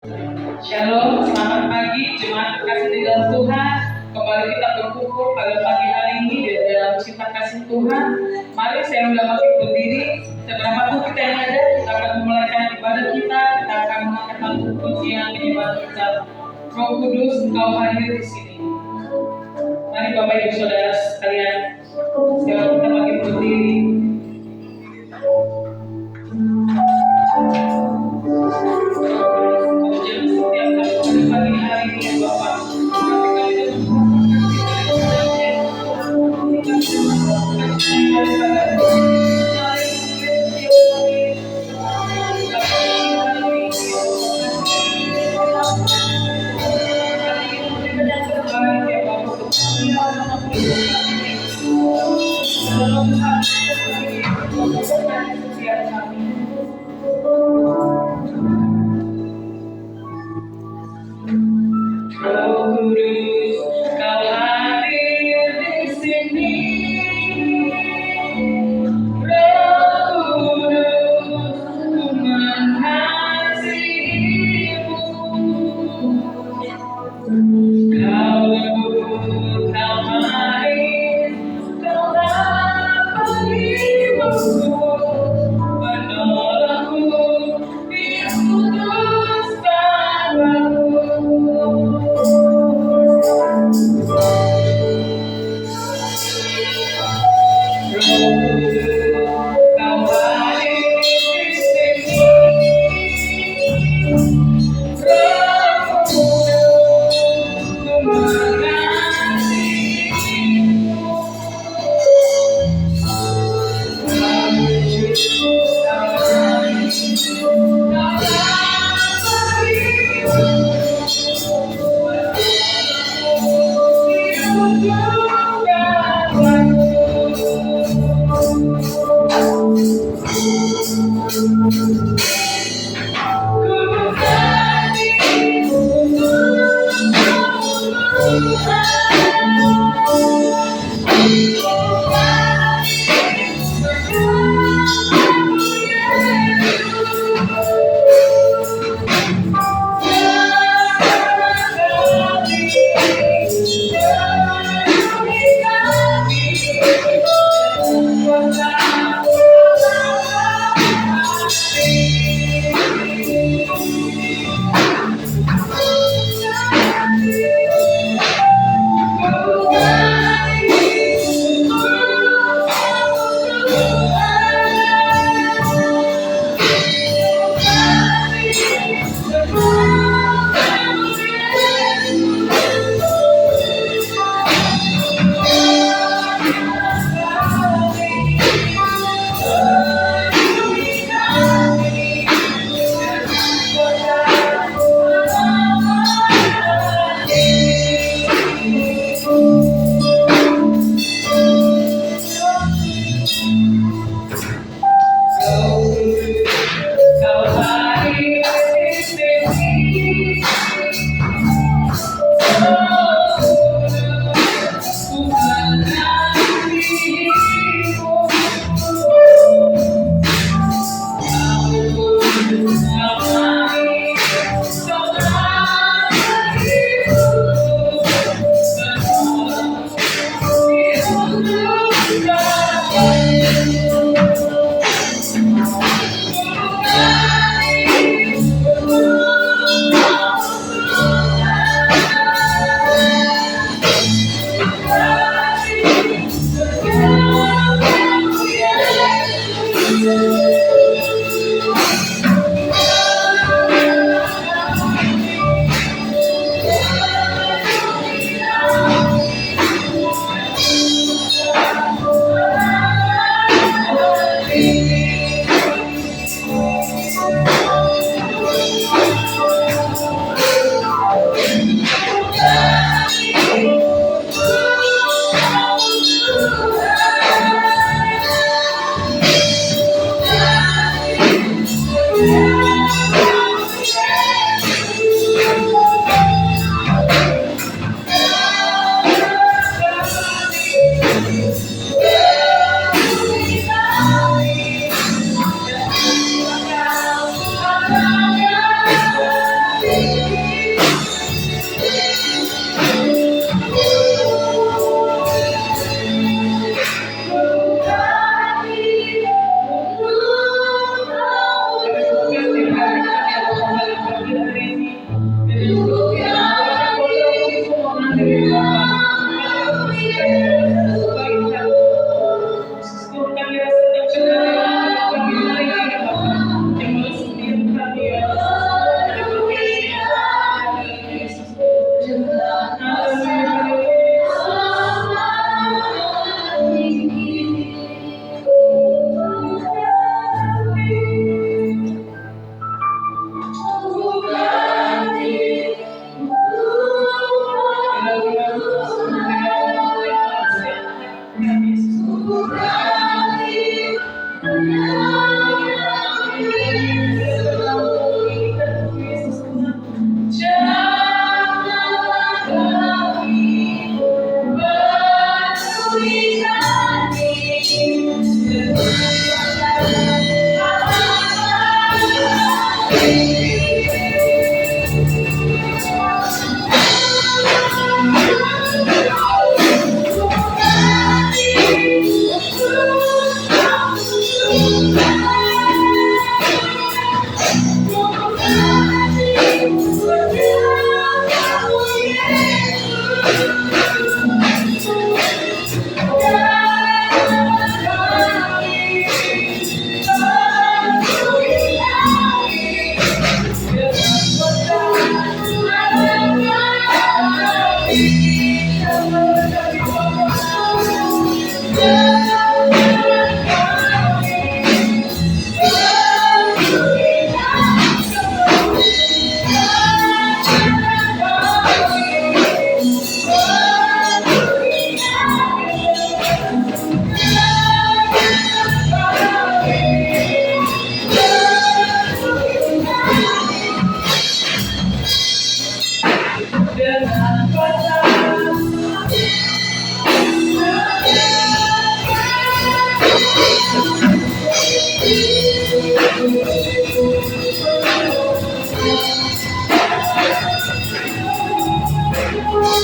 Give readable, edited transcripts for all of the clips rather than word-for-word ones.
Shalom, selamat pagi, jemaat kasih di dalam Tuhan. Kembali kita berkumpul pada pagi hari ini di dalam cinta kasih Tuhan. Mari saya undang makin berdiri. Seberapapun kita yang ada, kita akan memulaikan ibadah kita. Kita akan mengangkat pujian ibadah kita. Roh Kudus, Engkau hadir di sini. Mari Bapak Ibu Saudara sekalian, sekarang kita makin berdiri. Pagi hari ini Bapak,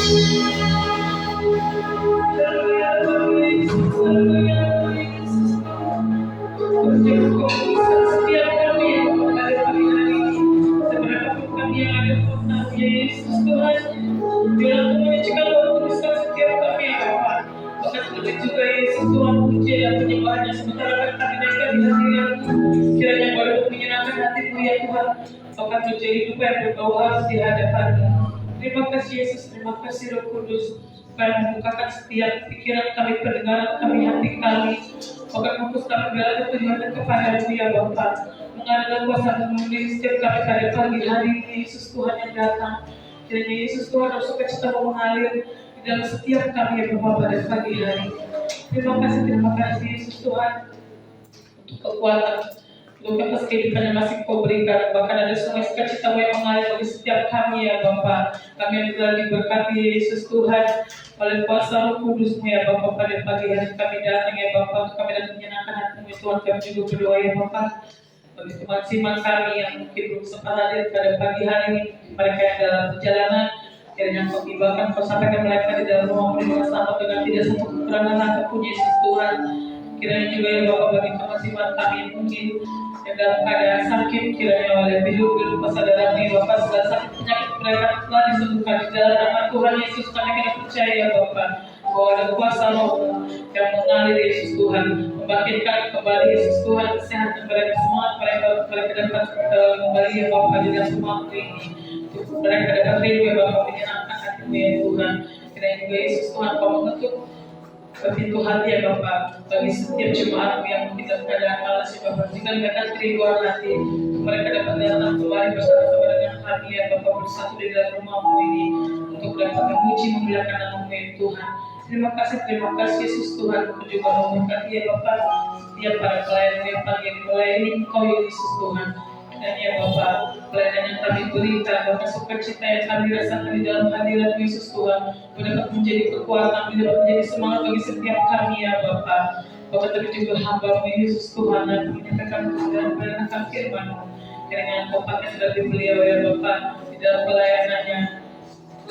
Setiap kami yang pada pagi hari ini, seberapapun kami yang ada tentang Yesus Tuhan, biarlah Tuhan menyucikan Tuhan setiap kami ya Bapa. Bahkan terlebih juga Yesus Tuhan puji dan penyembahannya sementara kami naikkan di hadirat-Mu, kiranya boleh menyenangkan hati-Mu ya Tuhan, bahkan menjadi hidup yang berbau harus di hadapan-Mu. Terima kasih Yesus, terima kasih Roh Kudus, karena membukakan setiap pikiran kami, pendengaran kami, hati kami. Bahkan fokus kami berada Tuhan kepada-Mu ya Bapa. Mengadakan kuasa mengundi setiap kami pada pagi hari ini Yesus Tuhan yang datang. Kiranya Yesus Tuhan harus sukacita mengalir di dalam setiap kami ya Bapa pada pagi hari. Terima kasih Yesus Tuhan untuk kekuatan, untuk atas kehidupan yang masih Kau berikan. Bahkan ada semua sukacita yang mengalir bagi setiap kami ya Bapa. Kami yang telah diberkati Yesus Tuhan oleh kuasa Roh Kudus-Mu ya Bapa. Pada pagi hari kami datang ya Bapa, kami datang menyenangkan hati-Mu ya Tuhan. Kami juga berdoa ya Bapa bagi teman-teman kami yang mungkin belum sempat hadir pada pagi hari ini, mereka yang dalam perjalanan, kiranya Kau tibakan, Kau sampaikan mereka di dalam rumah dengan selamat dengan tidak satu kekurangan apapun Yesus Tuhan. Kiranya juga ya Bapa bagi teman-teman kami yang mungkin yang dalam keadaan sakit, kiranya oleh bilu-bilu kesadaran ya Bapa, segala sakit penyakit mereka telah disembuhkan di dalam nama Tuhan Yesus. Kami kena percaya ya Bapa bahwa ada kuasa Roh yang mengalir Yesus Tuhan, membangkitkan kembali Yesus Tuhan kesehatan mereka semua, mereka dapat kembali ya Bapa di dalam semua ini, mereka dapat rindu ya Bapa menyenangkan hati-Mu ya Tuhan. Kiranya juga Yesus Tuhan Kau mengetuk pintu hati ya Bapa bagi setiap jemaat yang kita keadaan malas ya Bapa, jika mereka kerinduan hati, mereka dapat datang kembali bersama-sama dengan hati ya Bapa, bersatu di dalam rumah-Mu ini untuk dapat memuji memuliakan nama-Mu ya Tuhan. Terima kasih Yesus Tuhan, Kau juga memberkati ya Bapa setiap para pelayan yang pagi yang melayani Engkau ya Yesus Tuhan. Dan ya Bapa, pelayanan yang kami berikan, Bapa sukacita yang kami rasakan di dalam hadirat Yesus Tuhan, dapat menjadi kekuatan, dapat menjadi semangat bagi setiap kami ya Bapa. Bapa tapi juga hamba-Mu Yesus Tuhan dan menyampaikan kebenaran firman-Mu. Kiranya Engkau pakai sebagai beliau ya Bapa di dalam pelayanannya,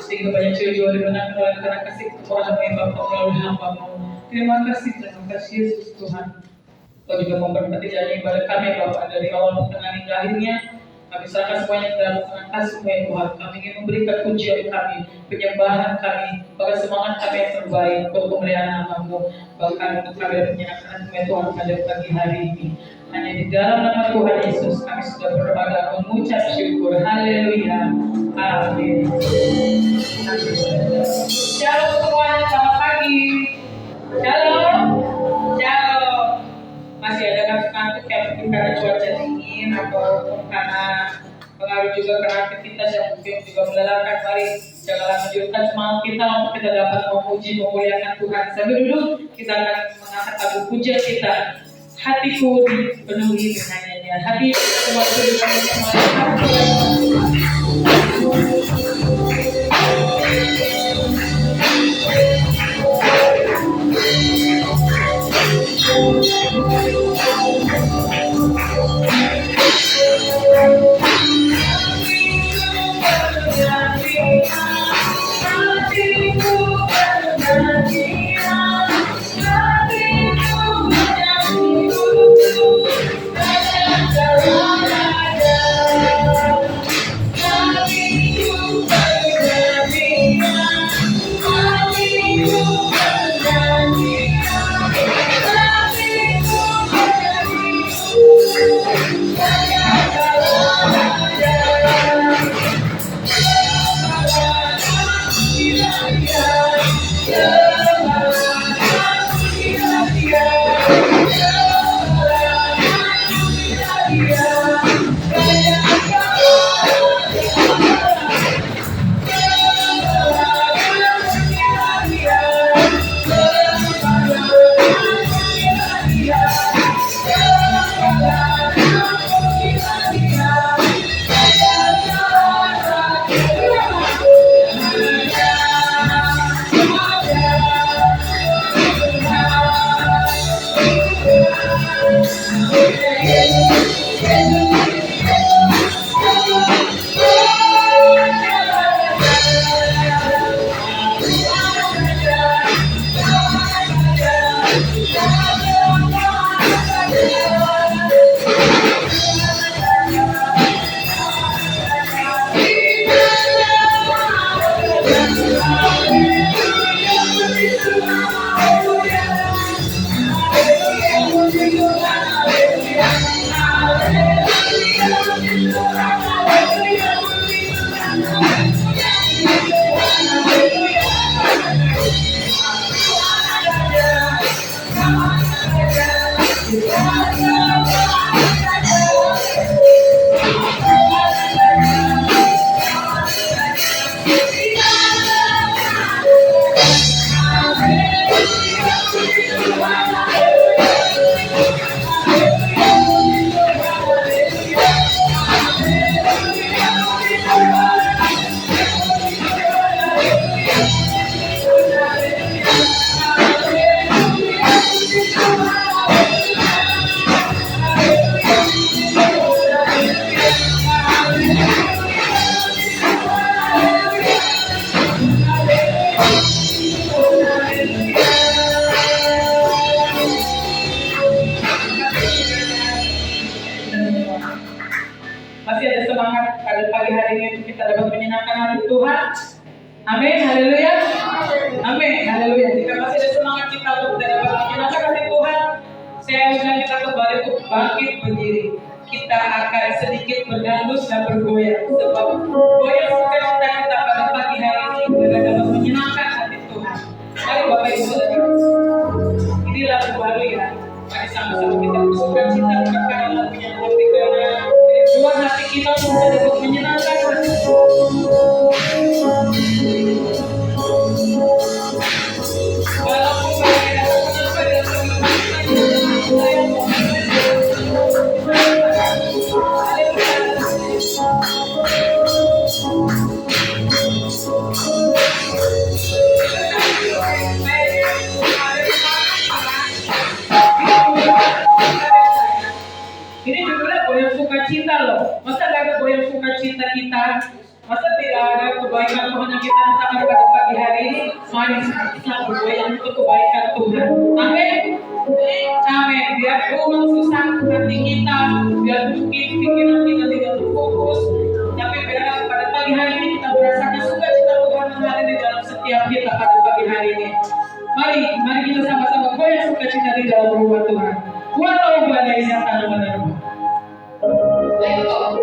sehingga banyak jiwa-jiwa dimenangkan oleh karena kasih kekuatan ya Bapa melalui hamba-Mu. Terima kasih Yesus Tuhan. Kau juga memberkati janji ibadah kami Bapa dari awal pertengahan hingga akhirnya. Kami serahkan semuanya ke dalam tangan kasih-Mu ya Tuhan. Kami ingin memberikan pujian kami, penyembahan kami, bahkan semangat kami yang terbaik untuk kemuliaan nama-Mu. Bahkan untuk kami dan menyenangkan ya Tuhan pada pagi hari ini. Hanya di dalam nama Tuhan Yesus kami sudah berdoa dan mengucap syukur. Haleluya. Amin. Shalom semuanya, selamat pagi. Shalom. Shalom. Masih ada ngantuk yang mungkin karena cuaca dingin atau karena pengaruh juga karena aktivitas yang mungkin juga melelahkan. Mari janganlah menunjukkan semangat kita untuk kita dapat memuji memuliakan Tuhan. Sambil duduk kita akan mengangkat lagu pujian kita. Hatiku dipenuhi dengan nyanyian. Hati semua dengan menyenangkan hati Tuhan. Amin, haleluya. Amin, haleluya. Jika masih ada semangat kita untuk dapat menyenangkan hati Tuhan, saya undang kita kembali untuk bangkit berdiri. Kita akan sedikit berdangdut dan bergoyang, sebab goyang sukacita kita pada pagi hari ini agar dapat menyenangkan hati Tuhan. Mari Bapak Ibu Saudara, ini lagu baru ya. Mari sama-sama kita bersukacita karena lagunya nanti karena Tuhan hati kita untuk dapat menyenangkan hati Tuhan. Walaupun berbeda ini judulnya goyang sukacita loh. Masa gak ada goyang sukacita kita? Masa tidak ada kebaikan Tuhan yang kita rasakan pada pagi hari ini? Mari kita bergoyang untuk kebaikan Tuhan. Amin. Amin. Biar rumah susah hati kita, biar mungkin pikiran kita tidak terfokus, tapi biar pada pagi hari ini kita merasakan sukacita Tuhan yang ada di dalam setiap kita pada pagi hari ini. Mari kita sama-sama goyang sukacita di dalam rumah Tuhan. Walau badai datang menerpa. Ayo.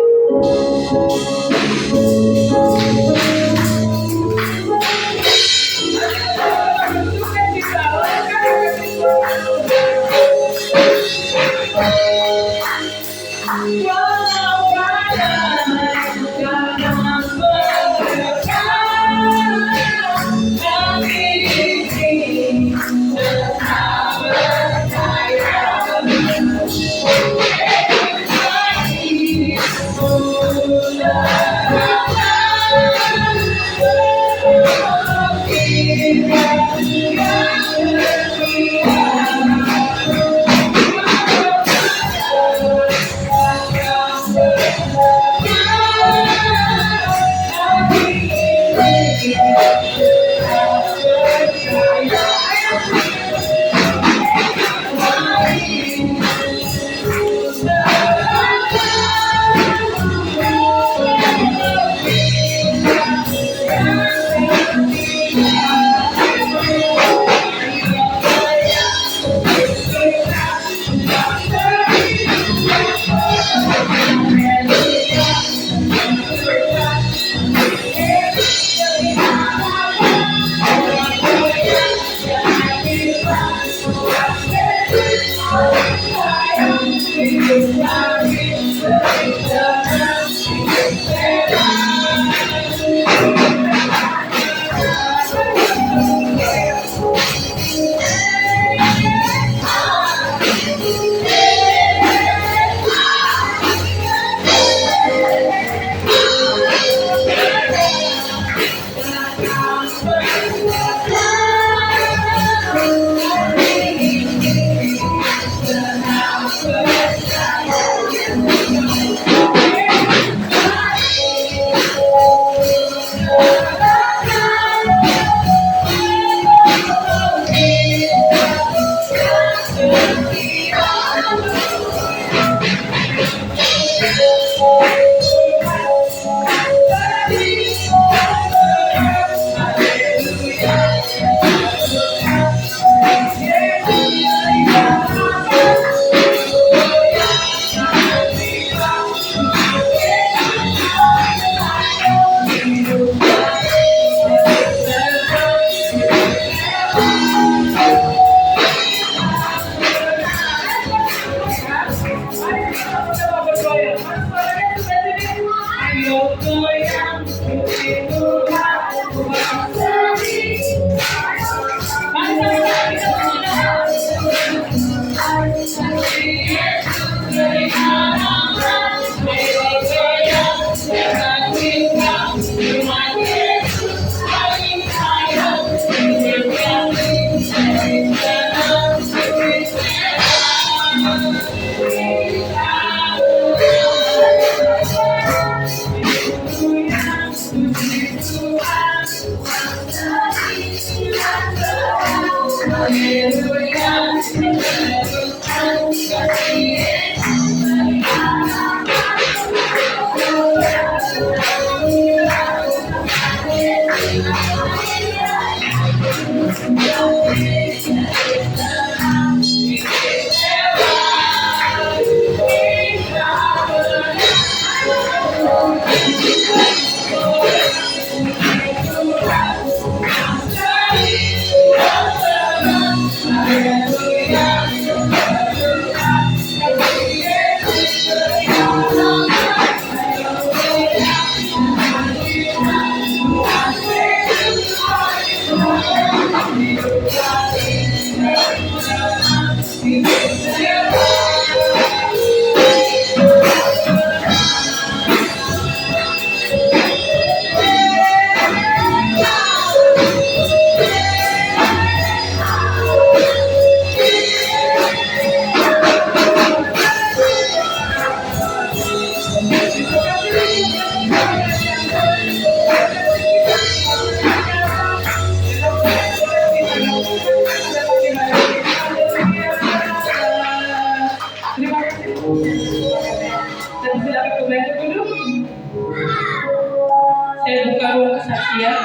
saya buka ruang kesaksian.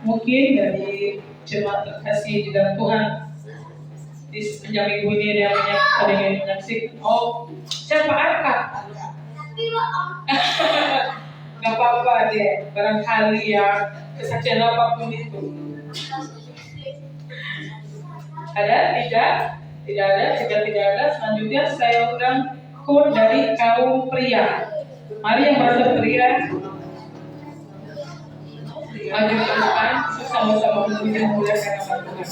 Mungkin dari jemaat terkasih di dalam Tuhan di sepanjang minggu ini ada yang menyaksikan. Oh, siapa Arka? Gak apa-apa deh, barangkali ya kesaksian apapun itu. Ada? Tidak? Tidak ada? Jika tidak ada, selanjutnya saya undang kur dari kaum pria. Mari yang merasa pria maju ke depan, sama-sama memuji dan memuliakan nama Tuhan.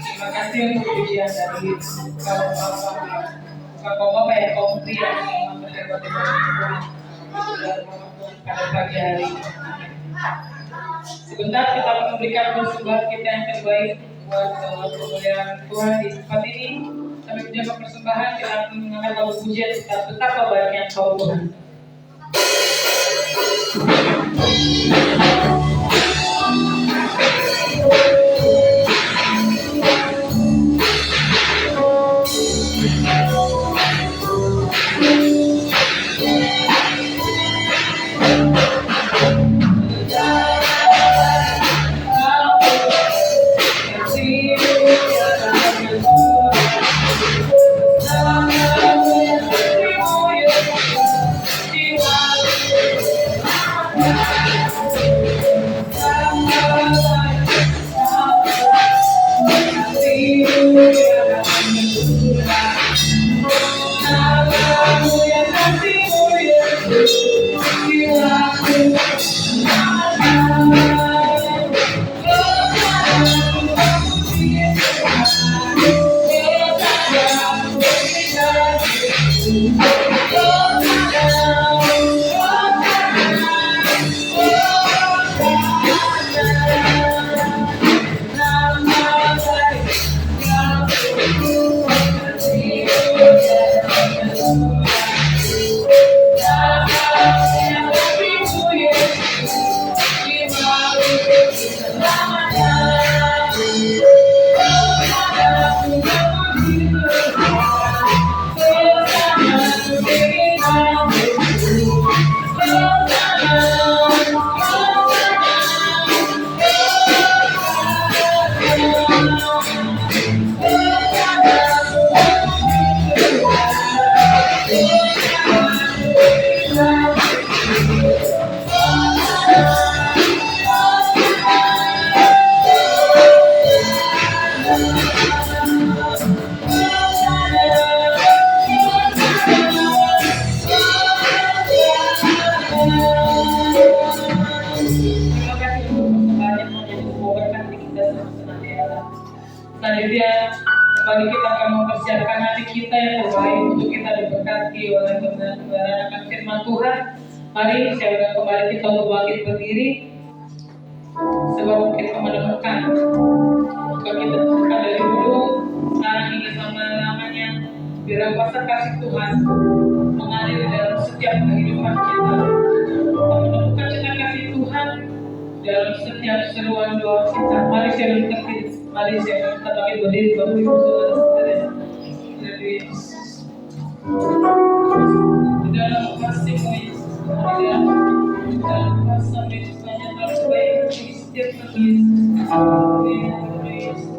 Terima kasih untuk pujian dari kaum bapak ya, kaum pria yang berhebat pada pagi hari. Sebentar kita akan memberikan persembahan kita yang terbaik buat kemuliaan Tuhan di tempat ini. Sambil menjaga persembahan, kita akan mengangkat lagu pujian betapa baiknya Engkau Tuhan. Selanjutnya, kembali kita akan mempersiapkan hati kita yang terbaik untuk kita diberkati oleh kebenaran akan firman Tuhan. Mari saya undang kembali kita untuk bangkit berdiri, sebab kita menemukan jika kita bukan dari dulu, sekarang hingga selama-lamanya, biar kuasa kasih Tuhan mengalir dalam setiap kehidupan kita. Kita menemukan cinta kasih Tuhan dalam setiap seruan doa kita. Mari saya kita bangkit berdiri, Bapak Ibu Saudara-saudara. Di dalam kasih-Mu Yesus, di dalam kuasa-Mu Yesus, hanya terbaik bagi setiap kami Yesus.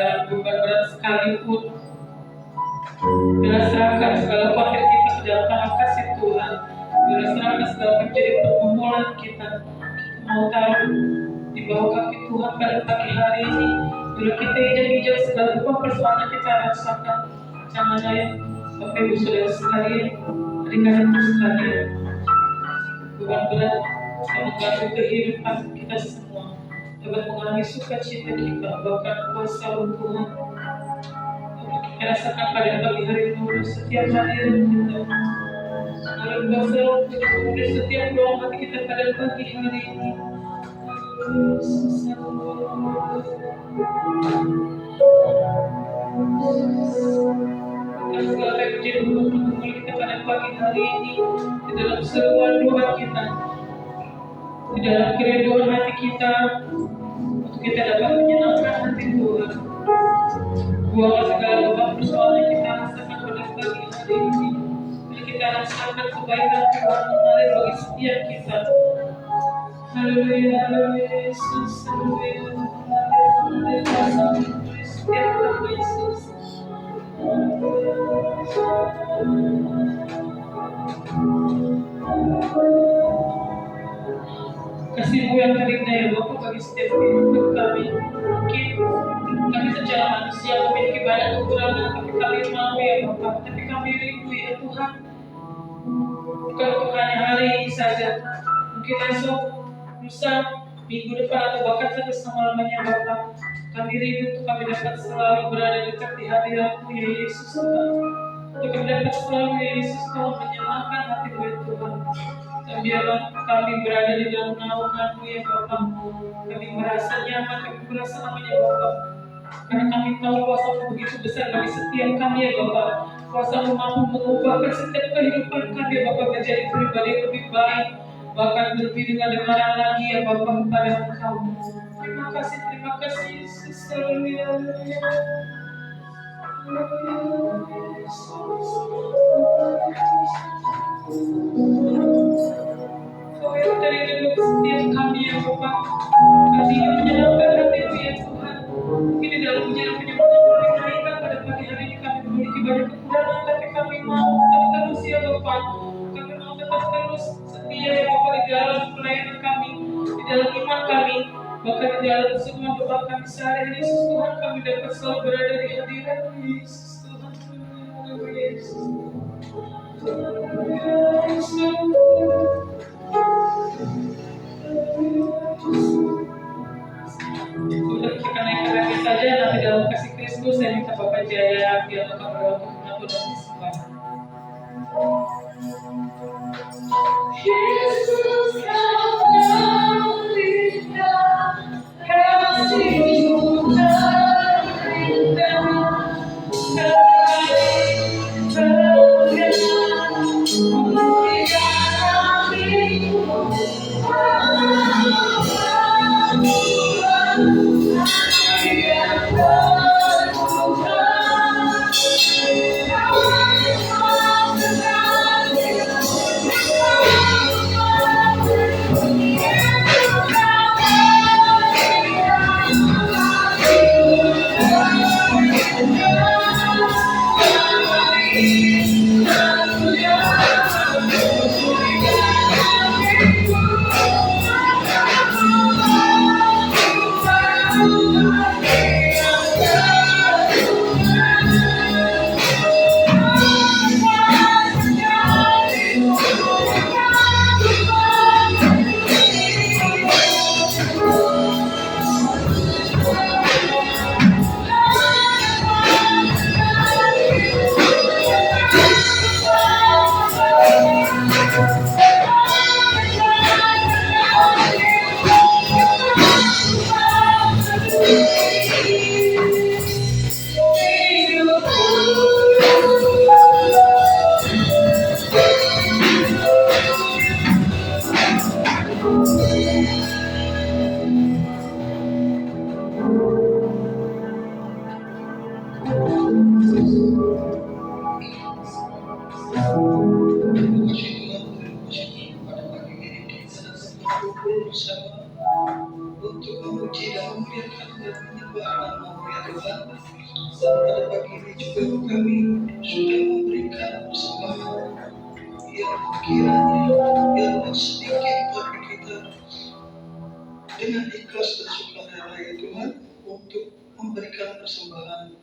dalam beban berat sekalipun. Bila serahkan segala khawatir kita ke dalam tangan kasih Tuhan. Bila serahkan segala menjadi pergumulan kita. Kita mau taruh di bawah kaki Tuhan pada pagi hari ini. Bila kita injak-injak segala beban persoalan kita rasakan. Jangan lain, Bapak Ibu Saudara sekalian, adik-adikku sekalian, beban berat yang mengganggu kehidupan kita semua, dapat mengurangi sukacita kita, bahkan kuasa Tuhan. Kita rasakan pada pagi hari ini setiap hadirat kita. Dalam kuasa untuk setiap ruang hati kita pada pagi hari ini. Segala yang menjadi pergumulan kita pada pagi hari ini, di dalam seruan doa kita, di dalam kerinduan hati kita, untuk kita dapat menyenangkan hati Tuhan. Buanglah segala beban persoalan yang kita rasakan pada pagi hari ini. Bila kita rasakan kebaikan Tuhan mengalir bagi setiap kita. Haleluya, haleluya Yesus, haleluya, haleluya, setiap nama Yesus. Kasih-Mu yang terindah ya Bapak bagi setiap kehidupan kami. Mungkin kami secara manusia memiliki banyak kekurangan, tapi kami mau ya Bapak. Tapi kami rindu ya Tuhan. Bukan untuk hanya hari ini saja. Mungkin esok, lusa, minggu depan atau bahkan sampai selama-lamanya Bapak. Kami rindu untuk kami dapat selalu berada dekat di hadirat-Mu ya Yesus Tuhan. Untuk kami dapat selalu ya Yesus Tuhan menyenangkan hati-Mu ya Tuhan. Dan biarlah kami berada di dalam naungan-Mu ya Bapak. Kami merasa nyaman, kami merasa namanya Bapak. Karena kami tahu kuasa-Mu begitu besar bagi setiap kami ya Bapak. Kuasa-Mu mampu mengubahkan setiap kehidupan kami ya Bapak menjadi pribadi yang lebih baik. Bahkan lebih dengan dengaran lagi ya Bapak kepada Engkau. Terima kasih Yesus. Haleluya. Kau yang terindah setiap kami ya Bapak. Kami yang menyenangkan hati-Mu ya Tuhan. Mungkin di dalam jalan penyembuhan mereka pada pagi hari ini kami memiliki banyak kekurangan, tapi kami mau tetap terus ya Bapak. Kami mau tetap terus setia ya Bapak di dalam pelayanan kami, di dalam iman kami. Bahkan di dalam semua doa kami sehari-hari Yesus Tuhan, kami dapat selalu berada di hadirat-Mu Yesus Tuhan. Yesus. Sudah kita naikkan lagi saja, nanti dalam kasih Kristus saya minta Bapak Jaya biar Bapak berdoa untuk dan disembah. Yesus kau terindah, kasih-Mu terindah, Dan pada pagi ini juga kami sudah memberikan persembahan yang kiranya yang sedikit tapi kita dengan ikhlas dan sukarela ya Tuhan untuk memberikan persembahan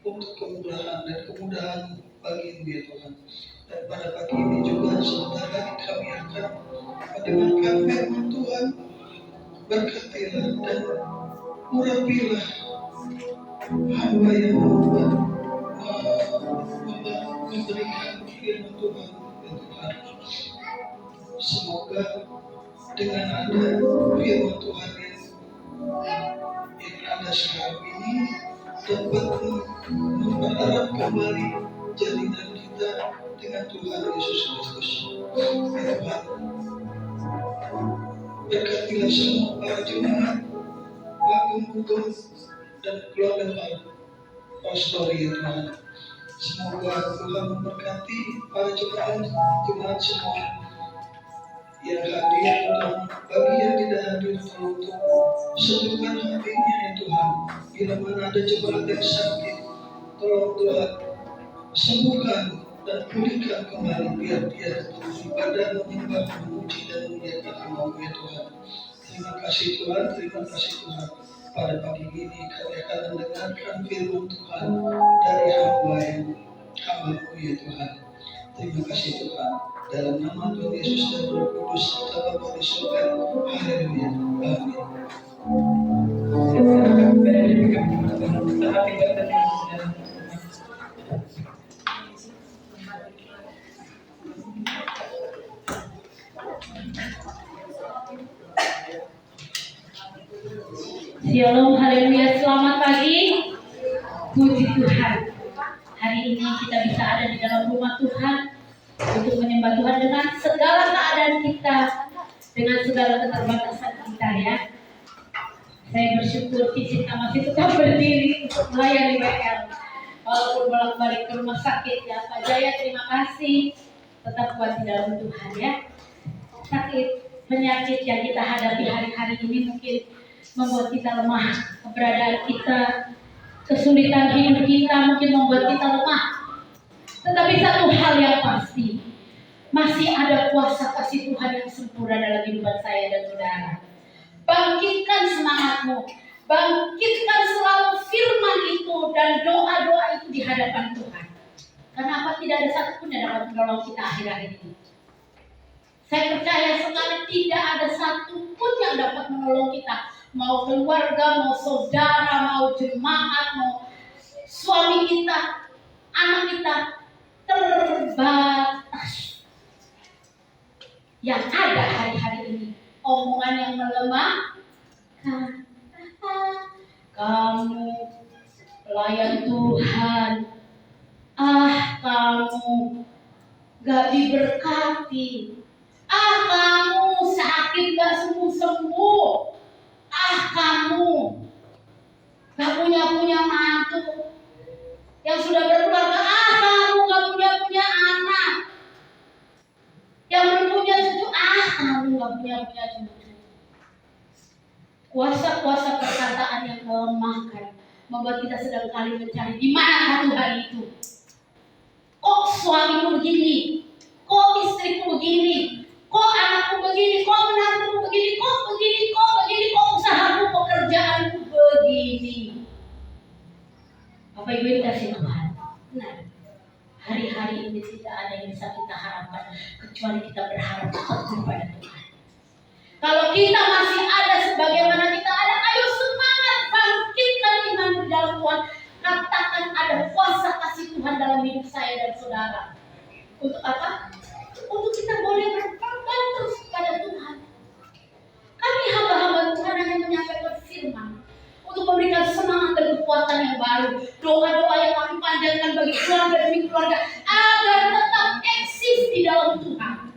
untuk kemudahan dan kemudahan bagi ya Tuhan. Dan pada pagi ini juga sebentar lagi kami akan mendengarkan firman Tuhan. Berkatilah dan urapilah hamba yang memberikan firman Tuhan ya Tuhan. Semoga dengan ada firman Tuhan yang ada sekarang ini dapat mempererat kembali jalinan kita dengan Tuhan Yesus Kristus. Ya Tuhan, berkatilah semua para jemaat, Pak dan keluarga pastor ya Tuhan. Semoga Tuhan memberkati para jemaat semua yang hadir dan bagi yang tidak hadir untuk satukan hatinya ya Tuhan. Bila mana ada jemaat yang sakit, tolong Tuhan sembuhkan dan pulihkan kembali biar dia tetap beribadah, menyembah, memuji dan memuliakan nama ya Tuhan. Terima kasih Tuhan, terima kasih Tuhan. Pada pagi ini kami akan mendengarkan firman Tuhan dari hamba-Mu ya Tuhan. Terima kasih Tuhan. Dalam nama Tuhan Yesus dan Roh Kudus serta Bapa di surga. Haleluya. Amin. Shalom, haleluya, selamat pagi. Puji Tuhan. Hari ini kita bisa ada di dalam rumah Tuhan untuk menyembah Tuhan dengan segala keadaan kita, dengan segala keterbatasan kita ya. Saya bersyukur kita masih tetap berdiri untuk melayani WL. Walaupun bolak-balik ke rumah sakit ya, Pak Jaya terima kasih. Tetap kuat di dalam Tuhan ya. Sakit, penyakit yang kita hadapi hari-hari ini mungkin membuat kita lemah, keberadaan kita, kesulitan hidup kita mungkin membuat kita lemah. Tetapi satu hal yang pasti, masih ada kuasa kasih Tuhan yang sempurna dalam kehidupan saya dan saudara. Bangkitkan semangatmu, bangkitkan selalu firman itu dan doa-doa itu di hadapan Tuhan. Kenapa tidak ada satupun yang dapat menolong kita akhir-akhir ini? Saya percaya sekali tidak ada satupun yang dapat menolong kita. Mau keluarga, mau saudara, mau jemaat, mau suami kita, anak kita, terbatas. Yang ada hari-hari ini omongan yang melemahkan. Kamu pelayan Tuhan, kamu gak diberkati, kamu sakit gak sembuh-sembuh, kamu gak punya mantu yang sudah berkeluarga, kamu gak punya anak yang belum punya cucu, kamu gak punya cucu. Kuasa-kuasa perkataan yang melemahkan membuat kita sedang kali mencari di mana Tuhan itu. Kok suamimu begini, kok istriku begini, kok anakku begini, kok menantuku begini, kok begini, kok usahaku, pekerjaanku begini. Bapak Ibu yang kasih Tuhan, nah, hari-hari ini tidak ada yang bisa kita harapkan kecuali kita berharap kepada Tuhan. Kalau kita masih ada sebagaimana kita ada, ayo semangat bangkitkan iman di dalam Tuhan. Katakan ada kuasa kasih Tuhan dalam hidup saya dan saudara. Untuk apa? Untuk kita boleh berpegang terus pada Tuhan. Kami hamba-hamba Tuhan hanya menyampaikan firman untuk memberikan semangat dan kekuatan yang baru. Doa-doa yang kami panjatkan bagi keluarga demi keluarga agar tetap eksis di dalam Tuhan.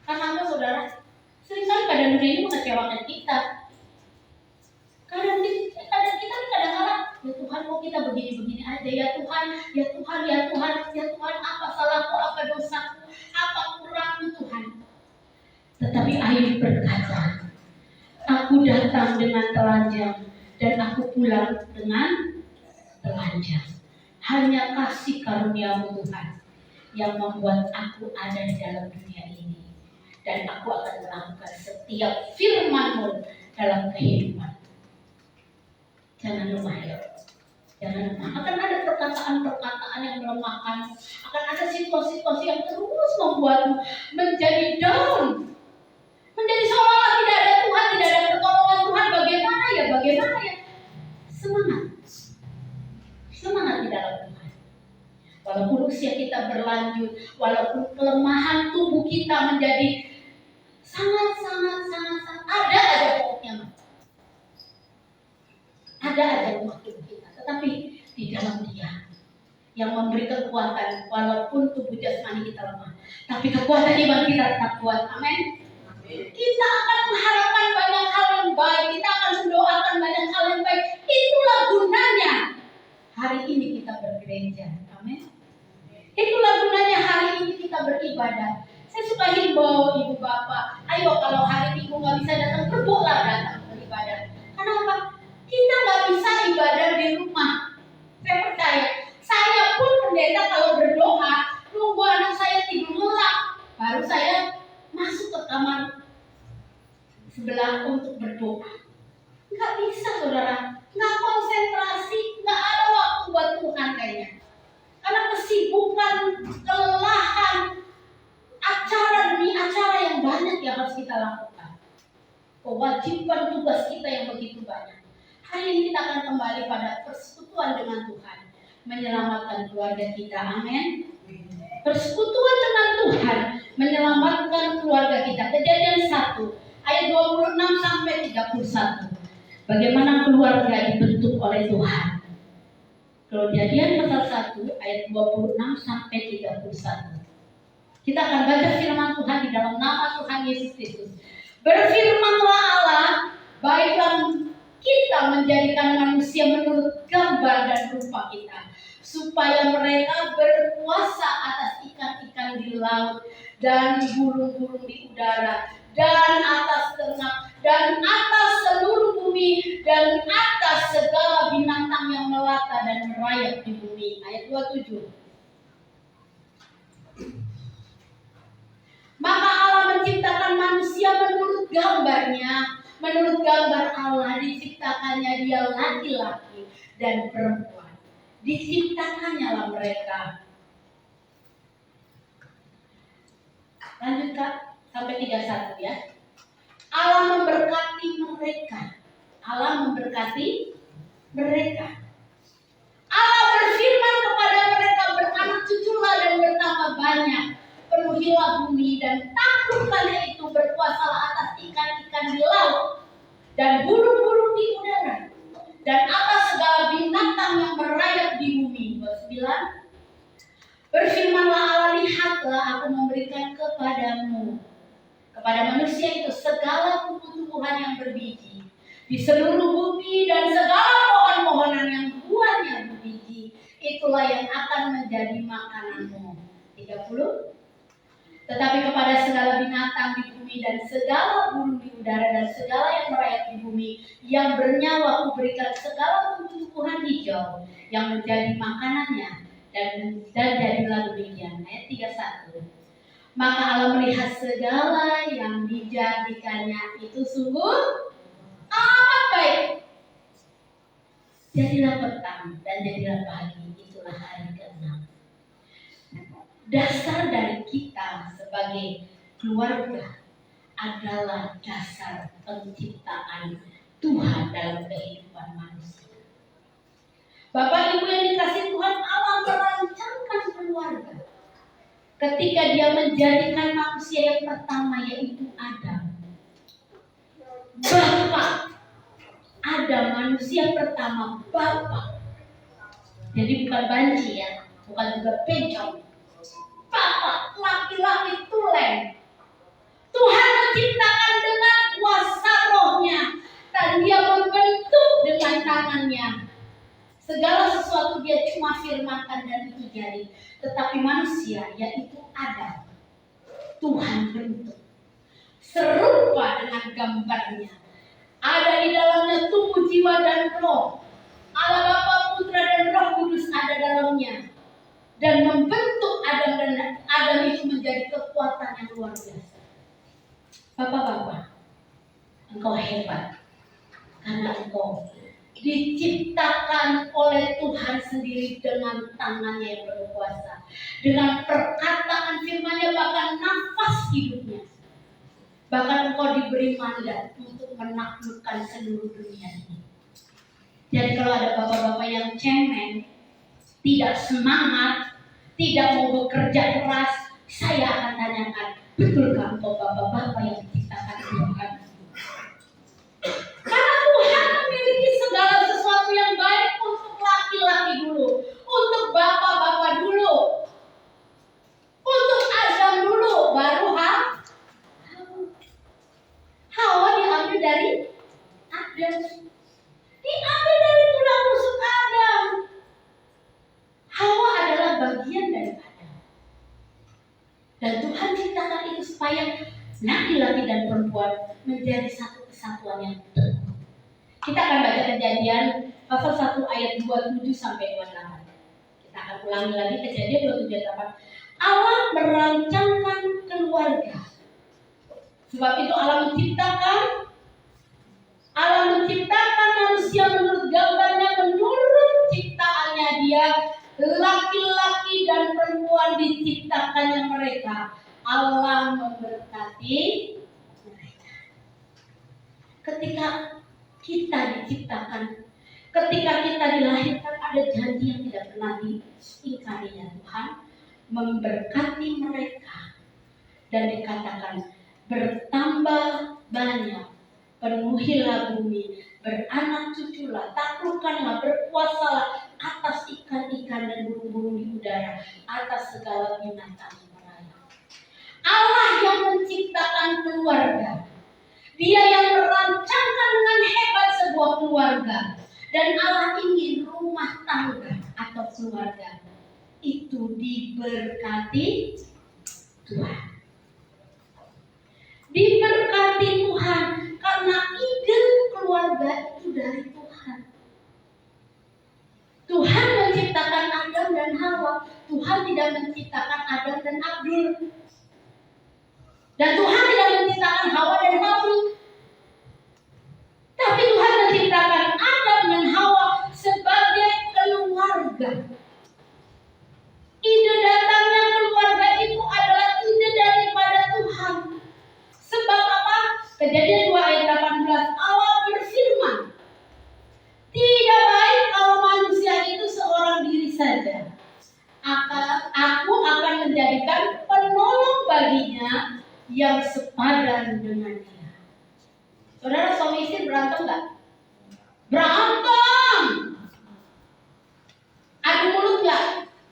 Karena saudara, seringkali keadaan dunia ini mengecewakan kita. Kadang kadang-kadang ya Tuhan, kok kita begini-begini aja, ya Tuhan, apa salahku, apa dosaku, apa kurangku Tuhan. Tetapi Ayub berkata, aku datang dengan telanjang dan aku pulang dengan telanjang. Hanya kasih karunia-Mu Tuhan yang membuat aku ada di dalam dunia ini. Dan aku akan melakukan setiap firman-Mu dalam kehidupan. Jangan lemah ya. Jangan lemah. Akan ada perkataan-perkataan yang melemahkan. Akan ada situasi-situasi yang terus membuatmu menjadi down. Menjadi seolah-olah tidak ada Tuhan, tidak ada pertolongan Tuhan. Bagaimana ya? Bagaimana ya? Semangat. Semangat di dalam Tuhan. Walaupun usia kita berlanjut, walaupun kelemahan tubuh kita menjadi sangat ada aja pokoknya. Ada aja waktu kita, tetapi di dalam Dia yang memberi kekuatan, walaupun tubuh jasmani kita lemah, tapi kekuatan iman kita tetap kuat. Amin. Kita akan mengharapkan banyak hal yang baik, kita akan mendoakan banyak hal yang baik. Itulah gunanya hari ini kita bergereja. Amin. Itulah gunanya hari ini kita beribadah. Saya suka himbau ibu bapak, ayo kalau hari Minggu nggak bisa datang, berdoalah datang beribadah. Kenapa? Kita nggak bisa ibadah di rumah. Saya percaya, saya pun pendeta kalau berdoa, nunggu anak saya tidur lelap, baru saya masuk ke kamar sebelah untuk berdoa. Nggak bisa saudara, nggak konsentrasi, nggak ada waktu buat Tuhan kayaknya. Karena kesibukan, kelelahan, acara demi acara yang banyak yang harus kita lakukan. Kewajiban tugas kita yang begitu banyak. Hari ini kita akan kembali pada persekutuan dengan Tuhan, menyelamatkan keluarga kita. Amin. Persekutuan dengan Tuhan menyelamatkan keluarga kita. Kejadian 1 ayat 26 sampai 31. Bagaimana keluarga dibentuk oleh Tuhan. Kejadian pasal 1 ayat 26 sampai 31. Kita akan baca firman Tuhan di dalam nama Tuhan Yesus Kristus. Berfirmanlah Allah, baiklah kita menjadikan manusia menurut gambar dan rupa kita, supaya mereka berkuasa atas ikan-ikan di laut dan burung-burung di udara, dan atas ternak, dan atas seluruh bumi, dan atas segala binatang yang melata dan merayap di bumi. Ayat 27. Maka Allah menciptakan manusia menurut gambarnya. Menurut gambar Allah diciptakannya dia laki-laki dan perempuan. Diciptakannya lah mereka. Lanjut Kak, sampai 31 ya. Allah memberkati mereka. Allah memberkati mereka. Allah berfirman kepada mereka, beranak cuculah dan bertambah banyak. Penuhilah bumi dan taklukkannya itu, berkuasalah atas ikan-ikan di laut dan burung-burung di udara dan atas segala binatang yang merayap di bumi. 29. Berfirmanlah Allah, lihatlah aku memberikan kepadamu, kepada manusia itu, segala tumbuh-tumbuhan yang berbiji di seluruh bumi dan segala pohon-pohonan yang buahnya berbiji. Itulah yang akan menjadi makananmu. 30. Tetapi kepada segala binatang di bumi dan segala burung di udara dan segala yang merayap di bumi yang bernyawa kuberikan segala tumbuh-tumbuhan hijau yang menjadi makanannya, dan jadilah demikian. Ayat 31. Maka Allah melihat segala yang dijadikannya itu sungguh amat baik. Jadilah petang dan jadilah pagi, itulah hari ke-6. Dasar dari kita sebagai keluarga adalah dasar penciptaan Tuhan dalam kehidupan manusia. Bapak Ibu yang dikasihi Tuhan, Allah merancangkan keluarga ketika Dia menjadikan manusia yang pertama, yaitu Adam. Bapak Adam, manusia pertama, Bapak. Jadi bukan banci ya, bukan juga bencong. Bapak, laki-laki tulen. Tuhan menciptakan dengan kuasa rohnya dan Dia membentuk dengan tangannya. Segala sesuatu Dia cuma firmankan dan itu jadi. Tetapi manusia, yaitu Adam, Tuhan bentuk serupa dengan gambarnya. Ada di dalamnya tubuh, jiwa, dan roh. Allah Bapa, Putra, dan Roh Kudus ada dalamnya. Dan membentuk Adam itu menjadi kekuatan yang luar biasa. Bapak-bapak, engkau hebat. Karena engkau diciptakan oleh Tuhan sendiri dengan tangannya yang berkuasa. Dengan perkataan firman-Nya, bahkan nafas hidupnya. Bahkan engkau diberi mandat untuk menaklukkan seluruh dunia ini. Jadi kalau ada bapak-bapak yang cemen, tidak semangat, tidak mau bekerja keras, saya akan tanyakan, betulkah engkau bapak-bapak yang diciptakan Tuhan? Karena Tuhan memiliki segala sesuatu yang baik untuk laki-laki dulu, untuk bapak-bapak dulu, untuk Adam dulu, baru Hawa diambil dari Adam. Diambil dari tulang rusuk Adam. Hawa adalah bagian dari Adam. Dan Tuhan ciptakan itu supaya laki-laki dan perempuan menjadi satu kesatuan yang teguh. Kita akan baca Kejadian pasal 1 ayat 27 sampai 28. Kita akan ulangi lagi Kejadian 27 ayat 8. Allah merancangkan keluarga. Sebab itu Allah menciptakan manusia menurut gambarnya, menurut ciptaannya dia, laki-laki dan perempuan diciptakannya mereka. Allah memberkati mereka. Ketika kita diciptakan, ketika kita dilahirkan, ada janji yang tidak pernah diingkarinya. Tuhan memberkati mereka dan dikatakan, bertambah banyak, penuhilah bumi, beranak cuculah, taklukkanlah, berkuasalah atas ikan-ikan dan burung-burung di udara, atas segala binatang yang merayap. Allah yang menciptakan keluarga, Dia yang merancangkan dengan hebat sebuah keluarga, dan Allah ingin rumah tangga atau keluarga itu diberkati Tuhan. Diberkati Tuhan karena ide keluarga itu dari Tuhan. Tuhan menciptakan Adam dan Hawa. Tuhan tidak menciptakan Adam dan Abdul. Dan Tuhan tidak menciptakan Hawa dan Habul. Tapi Tuhan menciptakan Adam dan Hawa sebagai keluarga. Ide datangnya keluarga itu adalah ide daripada Tuhan. Sebab apa? Kejadian 2 ayat 18, Allah berfirman, tidak baik kalau manusia itu seorang diri saja. Aku akan menjadikan penolong baginya yang sepadan dengan dia. Saudara, suami istri berantem nggak? Berantem. Adu mulut nggak?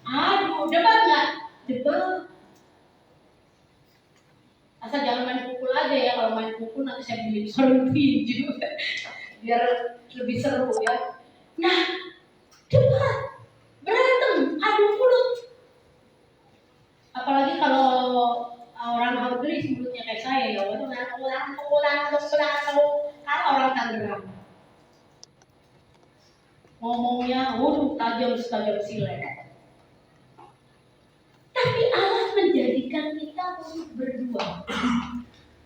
Adu. Debat nggak? Debat. Asal jangan main pukul aja ya. Kalau main pukul nanti saya beli seru tinju biar lebih seru ya. Nah, debat, berantem, adu mulut. Apalagi kalau orang Haudri mulutnya kayak saya ya. Kalau orang Tangerang ngomongnya, tajam silet. Tapi Allah menjadikan kita untuk berdua.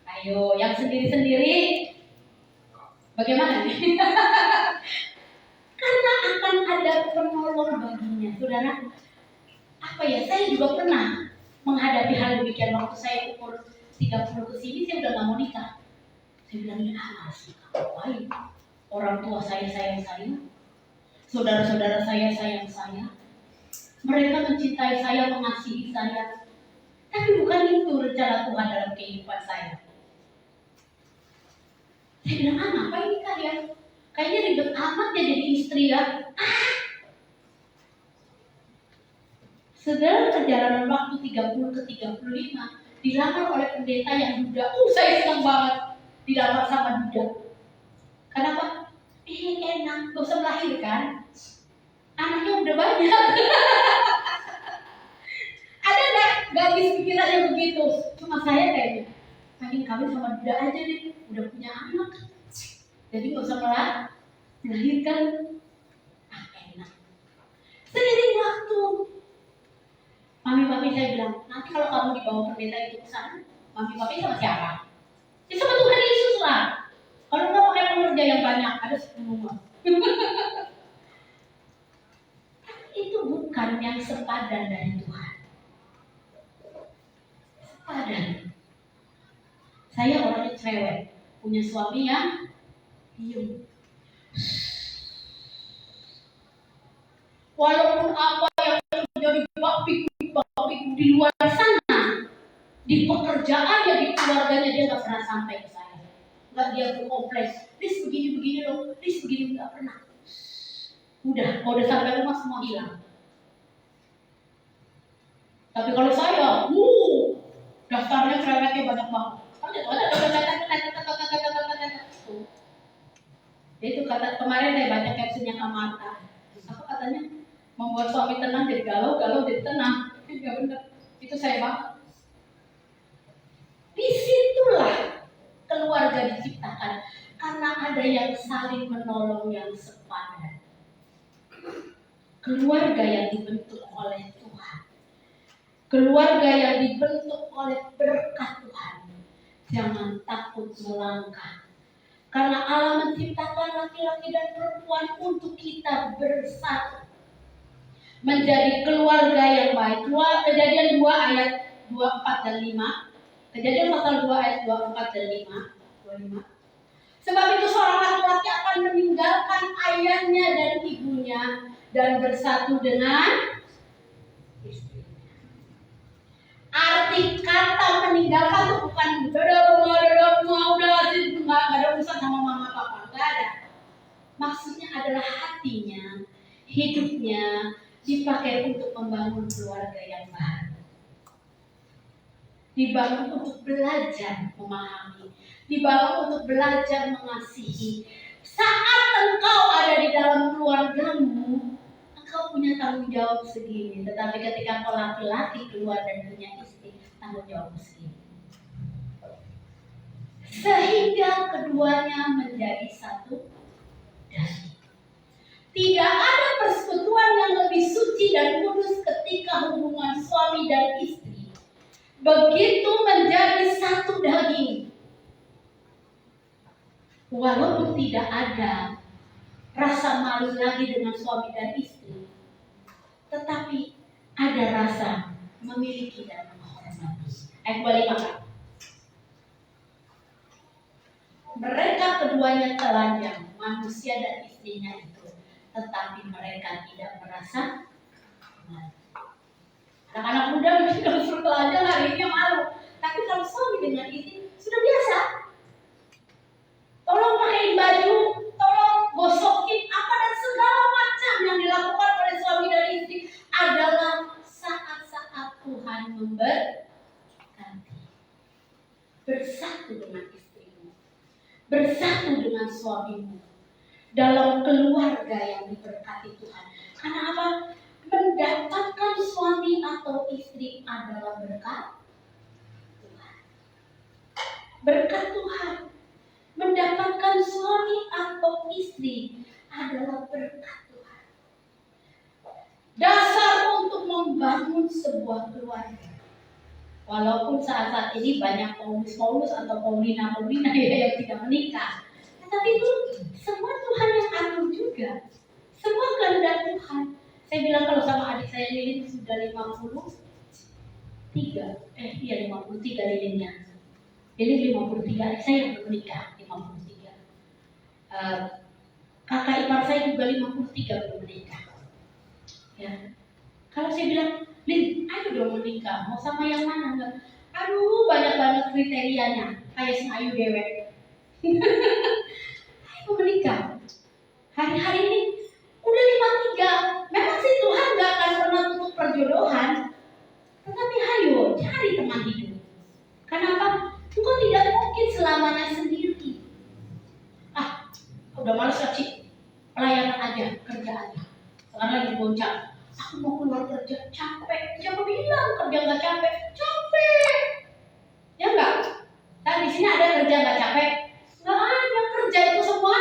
Ayo, yang sendiri-sendiri bagaimana nih? Karena akan ada penolong baginya. Saudara, apa ya, saya juga pernah menghadapi hal demikian. Waktu saya umur 30 ke sini, saya udah gak mau nikah. Saya bilang, harus nikah, baik. Orang tua saya sayang saya, saudara-saudara saya sayang saya. Mereka mencintai saya, mengasihi saya. Tapi bukan itu rencana Tuhan dalam kehidupan saya. Saya bilang, ngapain nikah ya? Kayaknya ribet amat ya jadi istri ya. Saudara, perjalanan waktu 30 ke 35 dilamar oleh pendeta yang duda. Saya senang banget dilamar sama duda. Kenapa? Enak, gak usah melahirkan. Anaknya udah banyak. Ada gak gadis pikirannya begitu? Cuma saya kayaknya pengen kawin sama duda aja deh, udah punya anak. Jadi nggak usah melahirkan. Enak. Seiring waktu, mami saya bilang, nanti kalau kamu dibawa pendeta itu ke sana, mami sama siapa? Ya sama Tuhan Yesus lah. Kalau nggak pakai pekerja yang banyak, ada 10 rumah. Itu bukan yang sepadan dari Tuhan. Sepadan. Saya orangnya cewek, punya suami yang diem. Walaupun apa yang terjadi di luar sana, di pekerjaannya, di keluarganya, dia nggak pernah sampai ke saya. Nggak dia berkompleks, Lis begini loh, Lis begini, nggak pernah. Udah, kalau udah sampai rumah semua hilang. Tapi kalau saya, daftarnya cerewetnya banyak banget. Itu kata kemarin saya baca captionnya Kamarta. Apa katanya? Membuat suami tenang jadi galau jadi tenang. Ya benar. Itu saya banget. Disitulah keluarga diciptakan karena ada yang saling menolong yang sepadan. Keluarga yang dibentuk oleh Tuhan. Keluarga yang dibentuk oleh berkat Tuhan. Jangan takut melangkah. Karena Allah menciptakan laki-laki dan perempuan untuk kita bersatu. Menjadi keluarga yang baik. Kejadian 2 ayat 24 dan 5. Kejadian pasal 2 ayat 24 dan 25. Sebab itu seorang laki-laki akan meninggalkan ayahnya dan ibunya dan bersatu dengan istrinya. Arti kata meninggalkan itu bukan nggak ada urusan sama mama papa, nggak ada. Maksudnya adalah hatinya, hidupnya dipakai untuk membangun keluarga yang baru. Dibangun untuk belajar memahami, dibangun untuk belajar mengasihi. Saat engkau ada di dalam keluargamu, engkau punya tanggung jawab segini. Tetapi ketika engkau laki-laki keluar dan punya istri, tanggung jawab segini. Sehingga keduanya menjadi satu daging. Tidak ada persekutuan yang lebih suci dan kudus ketika hubungan suami dan istri begitu menjadi satu daging. Walaupun tidak ada rasa malu lagi dengan suami dan istri, tetapi ada rasa memiliki dan menghormati. Ayat 25. Mereka keduanya telanjang, manusia dan istrinya itu, tetapi mereka tidak merasa malu. Anak-anak muda mungkin kalau suruh telanjang hari ini malu, tapi kalau suami dengan istri sudah biasa. Tolong pakai baju, tolong gosokin apa dan segala macam yang dilakukan oleh suami dan istri adalah saat-saat Tuhan memberkati. Bersatu dengan istrimu, bersatu dengan suamimu dalam keluarga yang diberkati Tuhan. Karena apa? Mendapatkan suami atau istri adalah berkat Tuhan. Berkat Tuhan. Mendapatkan suami atau istri adalah berkat Tuhan. Dasar untuk membangun sebuah keluarga. Walaupun saat-saat ini banyak Paulus atau Paulina yang tidak menikah. Tetapi itu semua Tuhan yang atur juga. Semua kehendak Tuhan. Saya bilang kalau sama adik saya Lilin sudah 53 Lilinnya. Jadi 53, adik saya yang belum menikah 53. Kakak ipar saya juga 53 belum menikah. Ya. Kalau saya bilang, Lin, ayo dong menikah, mau sama yang mana enggak? Aduh, banyak banget kriterianya, kayak si Ayu Dewek. Ayo menikah. Hari-hari ini udah 53. Memang sih Tuhan gak akan pernah tutup perjodohan. Tetapi ayo, cari teman hidup. Kenapa? Engkau tidak mungkin selamanya sendiri. Udah malas sih, pelayanan aja, kerja aja. Sekarang lagi goncang. Aku mau keluar kerja, capek. Siapa bilang kerja nggak capek? Capek. Ya enggak? Kan di sini ada kerja nggak capek? Nggak ada, kerja itu semua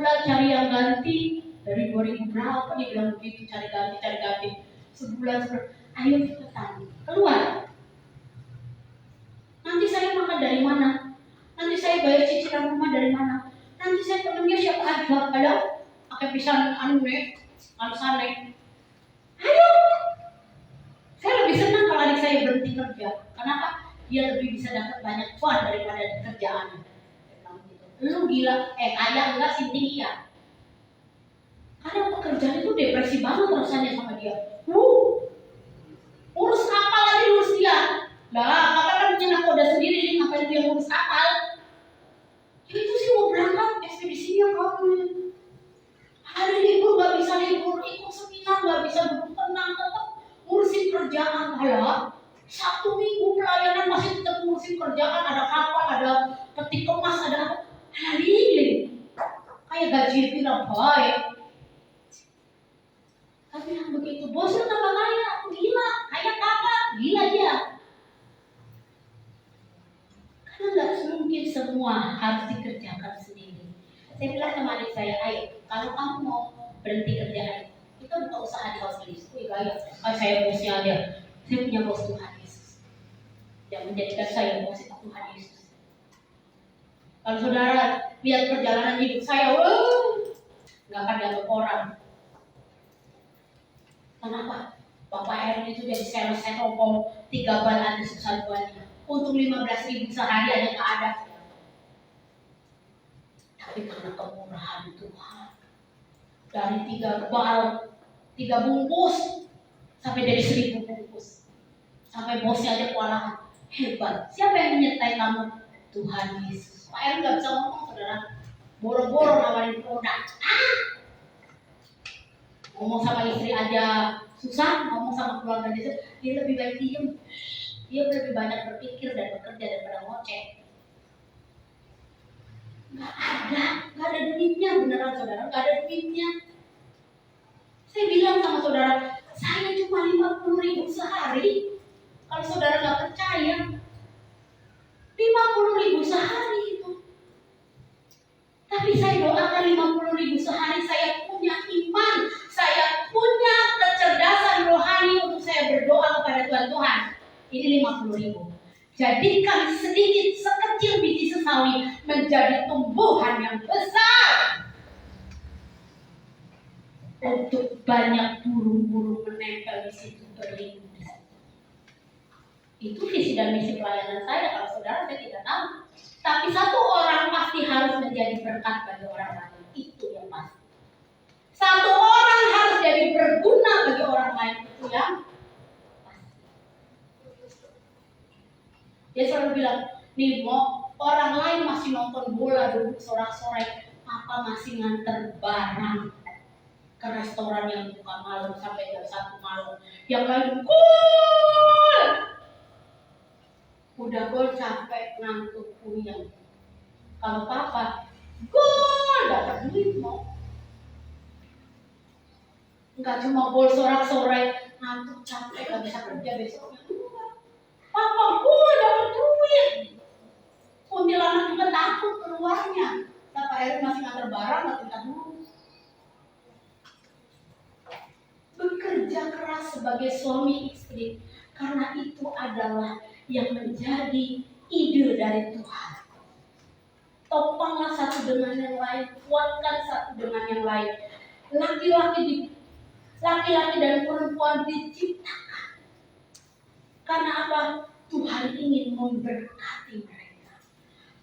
sebulan cari yang ganti. Dari 2000 berapa dia bilang begitu, cari ganti. Sebulan. Ayo kita tanya, keluar. Nanti saya makan dari mana? Nanti saya bayar cicilan rumah dari mana? Nanti saya temennya siapa aja? Ada? Pakai pisang anu sane. Ayo. Saya lebih senang kalau adik saya berhenti kerja. Kenapa? Dia lebih bisa dapat banyak uang daripada kerjaan. Lu gila, kaya enggak sih iya. Karena pekerjaan itu depresi banget rasanya sama dia. Urus kapal lagi urus dia. Lah, kapal kan punya nakoda sendiri, ngapain dia ngurus kapal? Jadi itu sih mau berangkat ekspedisinya kamu. Hari libur nggak bisa libur, ikut seminar nggak bisa duduk tenang, tetap ngurusin kerjaan. Halah, 1 minggu pelayanan masih tetap ngurusin kerjaan, ada kapal, ada peti kemas, ada apa? Halah liling. Kayak gaji bilang baik. Tapi yang begitu, bos lu tambah kaya, gila, kaya kakak, gila dia. Karena nggak mungkin semua harus dikerjakan sendiri. Saya bilang sama adik saya, ayo, kalau kamu mau berhenti kerjaan, kita buka usaha di hospice. Gaya, saya bosnya dia, saya punya bos Tuhan Yesus. Yang menjadikan saya bos itu Tuhan Yesus. Kalau saudara lihat perjalanan hidup saya, nggak akan dianggap orang. Kenapa? Bapak Erwin itu jadi sales setopong 3 bulan di susah buahnya. Untuk 15.000 sehari aja nggak ada. Tapi karena kemurahan Tuhan, dari 3 bungkus sampai dari 1.000 bungkus, sampai bosnya aja kewalahan. Hebat. Siapa yang menyertai kamu? Tuhan Yesus. Pak Erwin nggak bisa ngomong, saudara. Boro-boro nawarin produk. Ngomong sama istri aja susah, ngomong sama keluarga dia lebih baik diem. Dia lebih banyak berpikir dan bekerja daripada ngoceh. Nggak ada duitnya, beneran saudara, nggak ada duitnya. Saya bilang sama saudara, saya cuma 50.000 sehari. Kalau saudara nggak percaya, 50.000 sehari itu. Tapi saya doakan 50.000 sehari saya punya iman, saya punya kecerdasan rohani untuk saya berdoa kepada Tuhan. Ini 50.000. Jadikan sedikit sekecil biji sesawi menjadi tumbuhan yang besar untuk banyak burung-burung menempel di situ, berlindung di situ. Itu visi dan misi pelayanan saya. Kalau saudara saya tidak tahu. Tapi 1 orang pasti harus menjadi berkat bagi orang lain. Itu yang pasti. 1 orang harus jadi berguna bagi orang lain. Itu yang pasti. Dia selalu bilang, nih mau orang lain masih nonton bola duduk sorak-sorai, Papa masih nganter barang ke restoran yang buka malam sampai jam 1 malam. Yang lain cool. Udah gol capek, ngantuk, puyeng. Kalau Papa gol dapat duit mau. Enggak cuma gol sorak-sorai, ngantuk, capek, gak bisa kerja besoknya. Papa gol dapat duit. Kuntilanak juga takut keluarnya. Papa Erik masih nganter barang, nggak tinggal dulu. Bekerja keras sebagai suami istri, karena itu adalah yang menjadi ide dari Tuhan. Topanglah satu dengan yang lain, kuatkan satu dengan yang lain. Laki-laki dan perempuan diciptakan. Karena apa? Tuhan ingin memberkati mereka.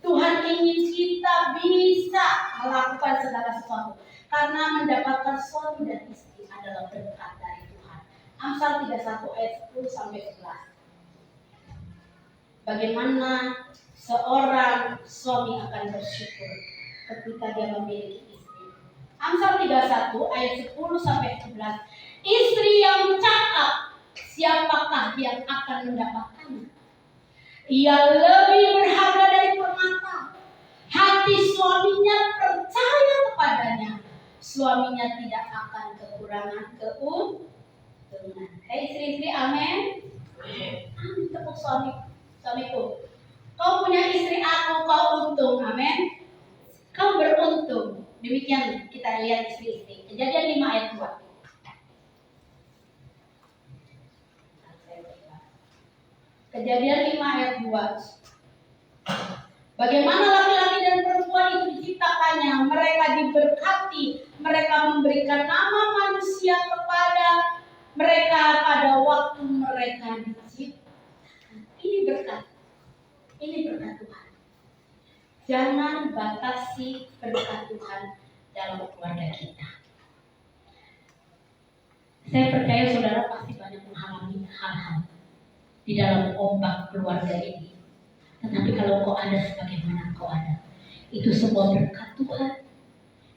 Tuhan ingin kita bisa melakukan segala sesuatu. Karena mendapatkan suami dan istri adalah berkat dari Tuhan. Amsal 31 ayat 10 sampai 11. Bagaimana seorang suami akan bersyukur ketika dia memiliki istri. Amsal 31 ayat 10 sampai 11. Istri yang cakap, siapakah yang akan mendapatkannya? Ia lebih berharga dari permata. Hati suaminya percaya kepadanya. Suaminya tidak akan kekurangan keuntungan. Istri-istri, amin. Amin, tepuk suamiku. Kau punya istri aku, kau untung, amin. Kau beruntung. Demikian kita lihat istri-istri. Kejadian 5 ayat 2. Kejadian 5 ayat 2. Bagaimana laki-laki dan perempuan itu diciptakannya, mereka diberkati, mereka memberikan nama manusia kepada mereka pada waktu mereka diciptakan. Ini berkat Tuhan. Jangan batasi berkat Tuhan dalam keluarga kita. Saya percaya saudara pasti banyak mengalami hal-hal di dalam ombak keluarga ini. Tetapi kalau kau ada sebagaimana kau ada, itu sebuah berkat Tuhan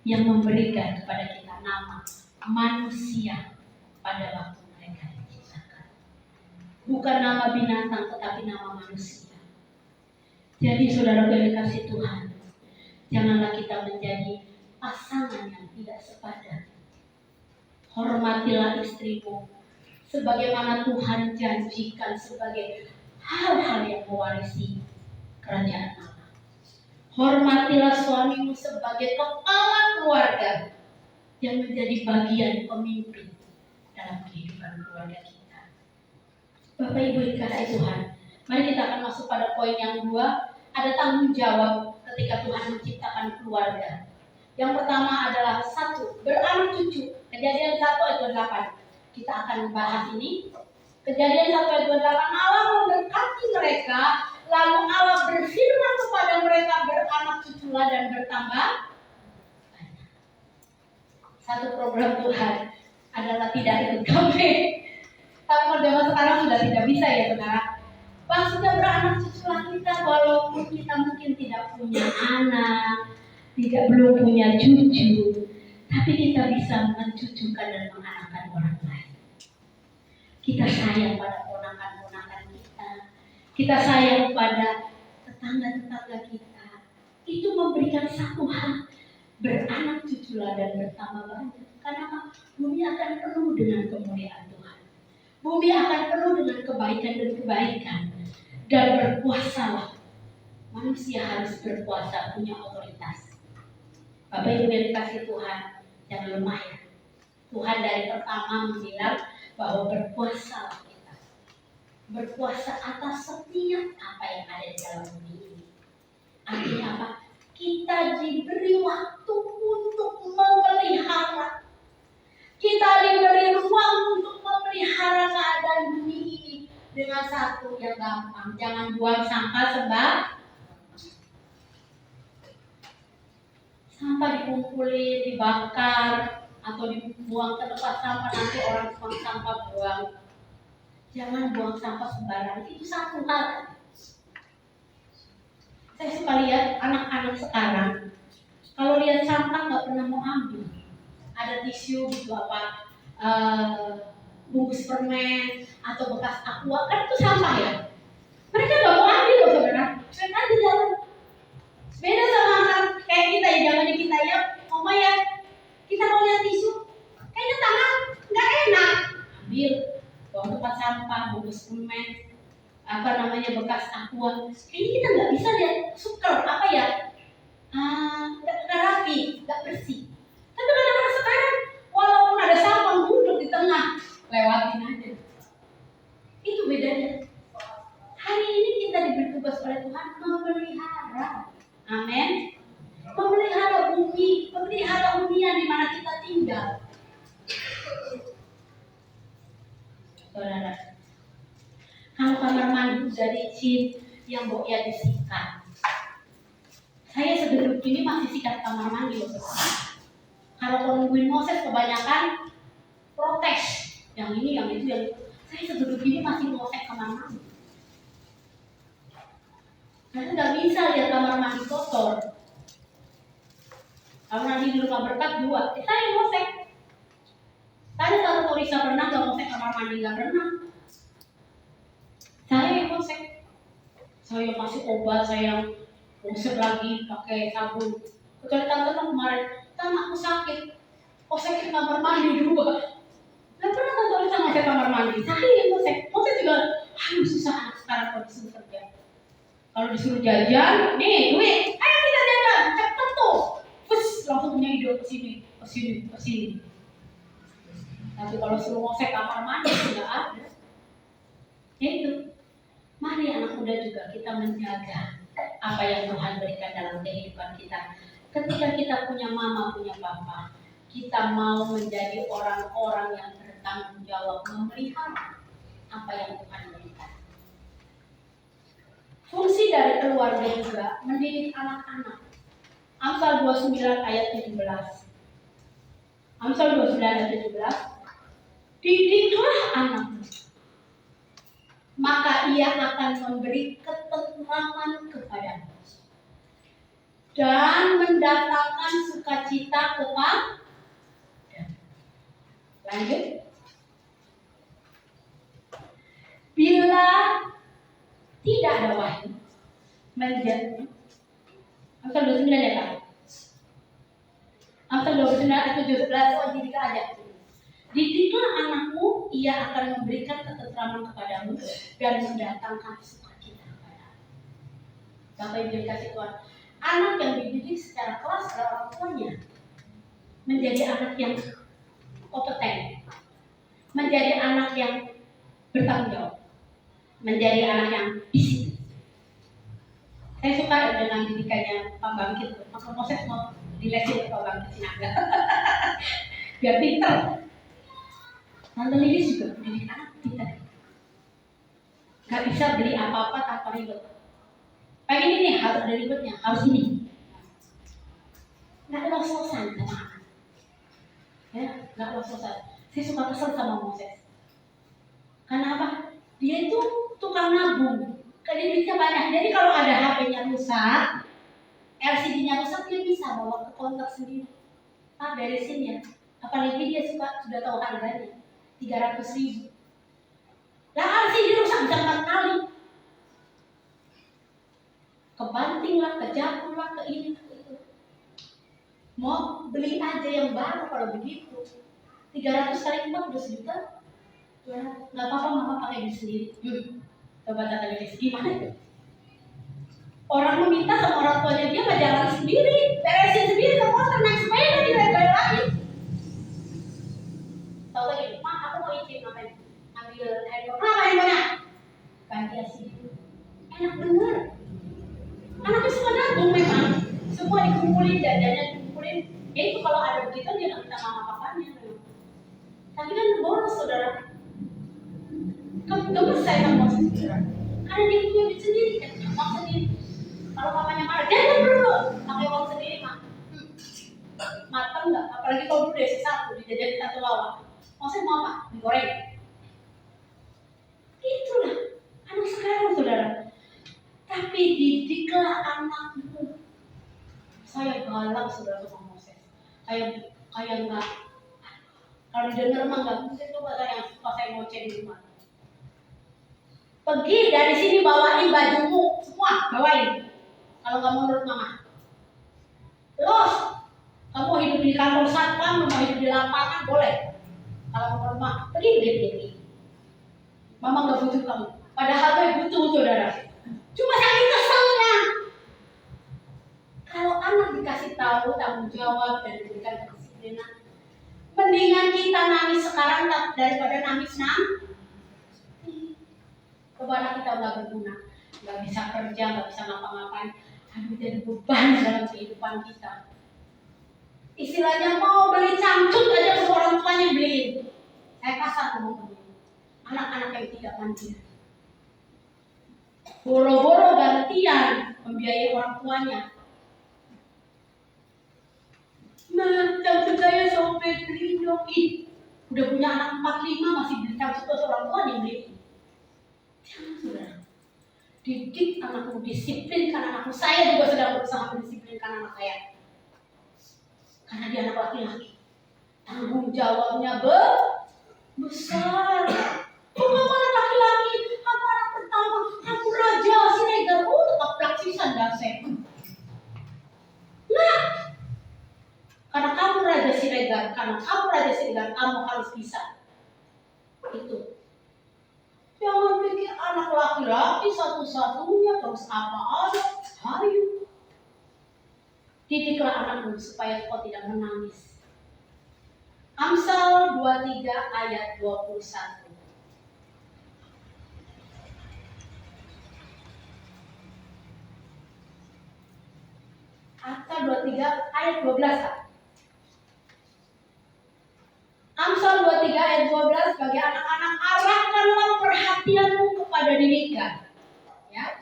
yang memberikan kepada kita nama manusia pada waktu mereka diciptakan. Bukan nama binatang, tetapi nama manusia. Jadi saudara yang dikasih Tuhan, janganlah kita menjadi pasangan yang tidak sepadan. Hormatilah istrimu sebagaimana Tuhan janjikan sebagai hal-hal yang mewarisi kerajaan Allah. Hormatilah suamimu sebagai kepala keluarga yang menjadi bagian pemimpin dalam kehidupan keluarga kita. Bapak Ibu dikasih Tuhan, mari kita akan masuk pada poin yang 2. Ada tanggung jawab ketika Tuhan menciptakan keluarga. Yang pertama adalah 1. Beranak cucu. Kejadian 1 ayat 28. Kita akan bahas ini. Kejadian 1 ayat 28. Allah memberkati mereka, lalu Allah berfirman kepada mereka, beranak cuculah dan bertambah banyak. Satu program Tuhan adalah tidak ikut KP. Tapi kalau zaman sekarang sudah tidak bisa ya saudara. Maksudnya beranak cuculah kita, walaupun kita mungkin tidak punya anak, belum punya cucu, tapi kita bisa mencucukan dan menganakan orang lain. Kita sayang pada ponakan-ponakan kita, kita sayang pada tetangga-tetangga kita. Itu memberikan satu hal, beranak cuculah dan bertambah banyak. Karena bumi akan penuh dengan kemuliaan Tuhan. Bumi akan penuh dengan kebaikan dan kebaikan. Dan berpuasalah. Manusia harus berpuasa, punya otoritas. Bapak Ibu yang dikasih Tuhan, jangan lemah ya. Tuhan dari pertama bilang bahwa berpuasalah kita. Berpuasa atas setiap apa yang ada di dalam bumi ini. Artinya apa? Kita diberi waktu untuk memelihara. Kita diberi ruang untuk memelihara keadaan bumi ini dengan satu yang gampang. Jangan buang sampah sampah dikumpulin, dibakar, atau dibuang ke tempat sampah, nanti orang buang sampah buang. Jangan buang sampah sembarangan. Itu satu hal. Saya suka lihat anak-anak sekarang, kalau lihat sampah nggak pernah mau ambil. Ada tisu gitu apa, bungkus permen atau bekas aqua, kan itu sampah ya. Mereka nggak mau ambil loh saudara. Saya di jalan. Beda sama anak kayak kita ya, zamannya kita ya, mama ya. Kita mau lihat tisu, kayaknya tangan nggak enak. Ambil, bawa tempat sampah, bungkus permen, bekas aqua. Ini kita nggak bisa lihat suker apa ya, nggak rapi, nggak bersih. Tapi kadang-kadang sekarang, walaupun ada sampah duduk di tengah, lewatin aja. Itu bedanya. Hari ini kita diberi tugas oleh Tuhan memelihara. Amin. Memelihara bumi, memelihara hunian di mana kita tinggal. Saudara, kalau kamar mandi sudah licin, yang baunya disikat. Saya seduduk ini masih sikat kamar mandi loh. Kalau nungguin Moses kebanyakan protes, yang ini, yang itu, yang itu. Saya seduduk ini masih ngosek kamar mandi. Karena nggak bisa lihat kamar mandi kotor. Kamar mandi di rumah berkat 2. Saya ngosek. Tadi kalau Torisa pernah nggak ngosek kamar mandi, nggak pernah. Saya yang ngosek. Saya kasih obat, saya ngosek lagi pakai sabun. Kecuali tante kemarin, kan aku sakit. Kok sakit kamar mandi 2? Nggak pernah tante Torisa ngosek kamar mandi. Saya yang ngosek. Ngosek juga, aduh susah sekarang kalau disuruh kerja. Kalau disuruh jajan, nih duit, ayo kita jajan, cepet tuh. Langsung punya ide. ke sini. Tapi kalau suruh ngosek kamar mandi tidak ada. Itu. Mari anak muda juga kita menjaga apa yang Tuhan berikan dalam kehidupan kita. Ketika kita punya mama, punya papa, kita mau menjadi orang-orang yang bertanggung jawab memelihara apa yang Tuhan berikan. Fungsi dari keluarga juga mendidik anak-anak. Amsal 29 ayat 17. Amsal 29 ayat 17. Didiklah anakmu, maka ia akan memberi ketentraman kepadamu dan mendatangkan sukacita kepadamu. Lanjut. Bila tidak ada wahyu, menjadi Amsal 29 ya, Amsal 29 ayat 17. Oh, didik aja. Didiklah anakmu, ia akan memberikan ketentraman kepadamu dan mendatangkan sukacita kepadamu. Bapak Ibu dikasih Tuhan, anak yang dididik secara keras oleh orang tuanya menjadi anak yang kompeten, menjadi anak yang bertanggung jawab, menjadi anak yang disiplin. Saya suka dengan didikannya Pak Bangkit. Mas Moses mau dilesin Pak Bangkit Sinaga biar pintar. Tante Lilis juga mendidik anak kita. Gak bisa beli apa-apa tanpa ribet. Kayak ini nih, harus ada ribetnya, harus ini. Gak los-losan sama anak. Ya, gak los-losan. Saya suka kesel sama Moses. Karena apa? Dia itu tukang nabung. Duitnya banyak. Jadi kalau ada HP-nya rusak, LCD-nya rusak, dia bisa bawa ke konter sendiri. Pak, beresin ya. Apalagi dia sudah tahu harganya. 300.000. Lah LCD rusak bisa 4 kali. Kebanting lah, kejatuh lah, ke ini, ke itu. Mau beli aja yang baru kalau begitu. 300 kali 4 udah sejuta. Gak apa-apa, mama pakai duit sendiri. Coba tata lilis, gimana itu? Orang meminta sama orang tuanya dia nggak jalan sendiri, beresin sendiri ke motor, naik sepeda dia balik lagi. Tahu lagi, mak aku mau izin ngapain? Ambil handphone, kenapa handphonenya? Ganti dulu. Enak bener. Anaknya semua nabung memang, semua dikumpulin, jajannya dikumpulin. Ya itu kalau ada begitu dia nggak minta mama papanya. Tapi kan boros saudara. Gemes saya sama Moses saudara. Karena dia punya duit sendiri kan, uang sendiri. Kalau papanya marah, jajan dulu, pakai uang sendiri mah. Matang nggak? Apalagi kalau dulu desi satu, dijajanin satu lawak. Moses mau apa? Digoreng. Itulah anak sekarang saudara. Tapi didiklah anakmu. Saya galak saudara sama Moses. Kayak nggak. Kalau didengar mah nggak mungkin tuh kata yang suka saya ngoceh di rumah. Pergi dari sini bawain bajumu semua, bawain. Kalau kamu menurut mama, los, kamu hidup di kantor satpam, mau hidup di lapangan boleh. Kalau menurut mama, pergi. Mama nggak butuh kamu. Padahal gue butuh saudara. Cuma saking keselnya. Kalau anak dikasih tahu tanggung jawab dan diberikan kedisiplinan, mendingan kita nangis sekarang daripada nangis nanti. Kepada kita nggak berguna, nggak bisa kerja, nggak bisa ngapa-ngapain, aduh jadi beban dalam kehidupan kita. Istilahnya mau beli cangcut aja ke orang tuanya beliin. Saya kasar ngomong anak-anak yang tidak mandiri. Boro-boro gantian membiayai orang tuanya. Cangcut saya sampai beli doki. Udah punya anak 4-5 masih beli cangcut ke orang tuanya beli. Jangan saudara, didik anakmu, disiplinkan anakmu. Saya juga sedang berusaha mendisiplinkan anak saya. Karena dia anak laki-laki, tanggung jawabnya besar. Kamu anak laki-laki, kamu anak pertama, aku raja Siregar. Tetap praksisan dasar. Nah, karena kamu raja Siregar, kamu harus bisa. Itu. Jangan pikir anak laki-laki satu-satunya terus apa ada, hayu. Didiklah anakmu supaya engkau tidak menangis. Amsal 23 ayat 21. Amsal 23 ayat 12. Amsal 23 ayat 12, bagi anak-anak arahkanlah perhatianmu kepada didikan, ya,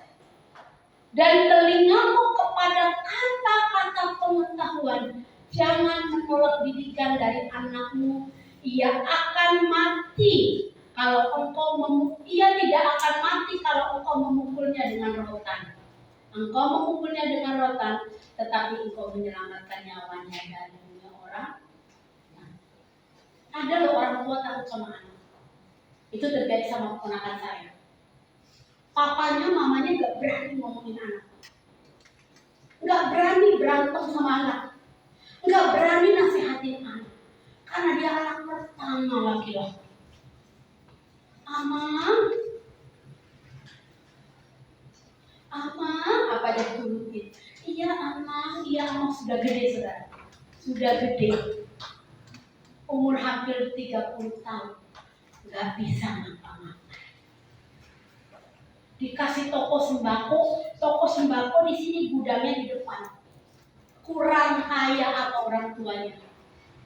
dan telingamu kepada kata-kata pengetahuan. Jangan menolak didikan dari anakmu. Ia akan mati kalau ia tidak akan mati kalau engkau memukulnya dengan rotan. Engkau memukulnya dengan rotan, tetapi engkau menyelamatkan nyawanya dari dunia orang. Ada loh orang tua takut sama anak. Itu terjadi sama keponakan saya. Papanya, mamanya gak berani ngomongin anak. Gak berani berantem sama anak. Gak berani nasihatin anak. Karena dia anak pertama laki-laki. Amang, apa dia turutin? Iya amang sudah gede saudara. Sudah gede. Umur hampir 30 tahun. Gak bisa ngapa-ngapain. Dikasih toko sembako di sini gudangnya di depan. Kurang kaya apa orang tuanya.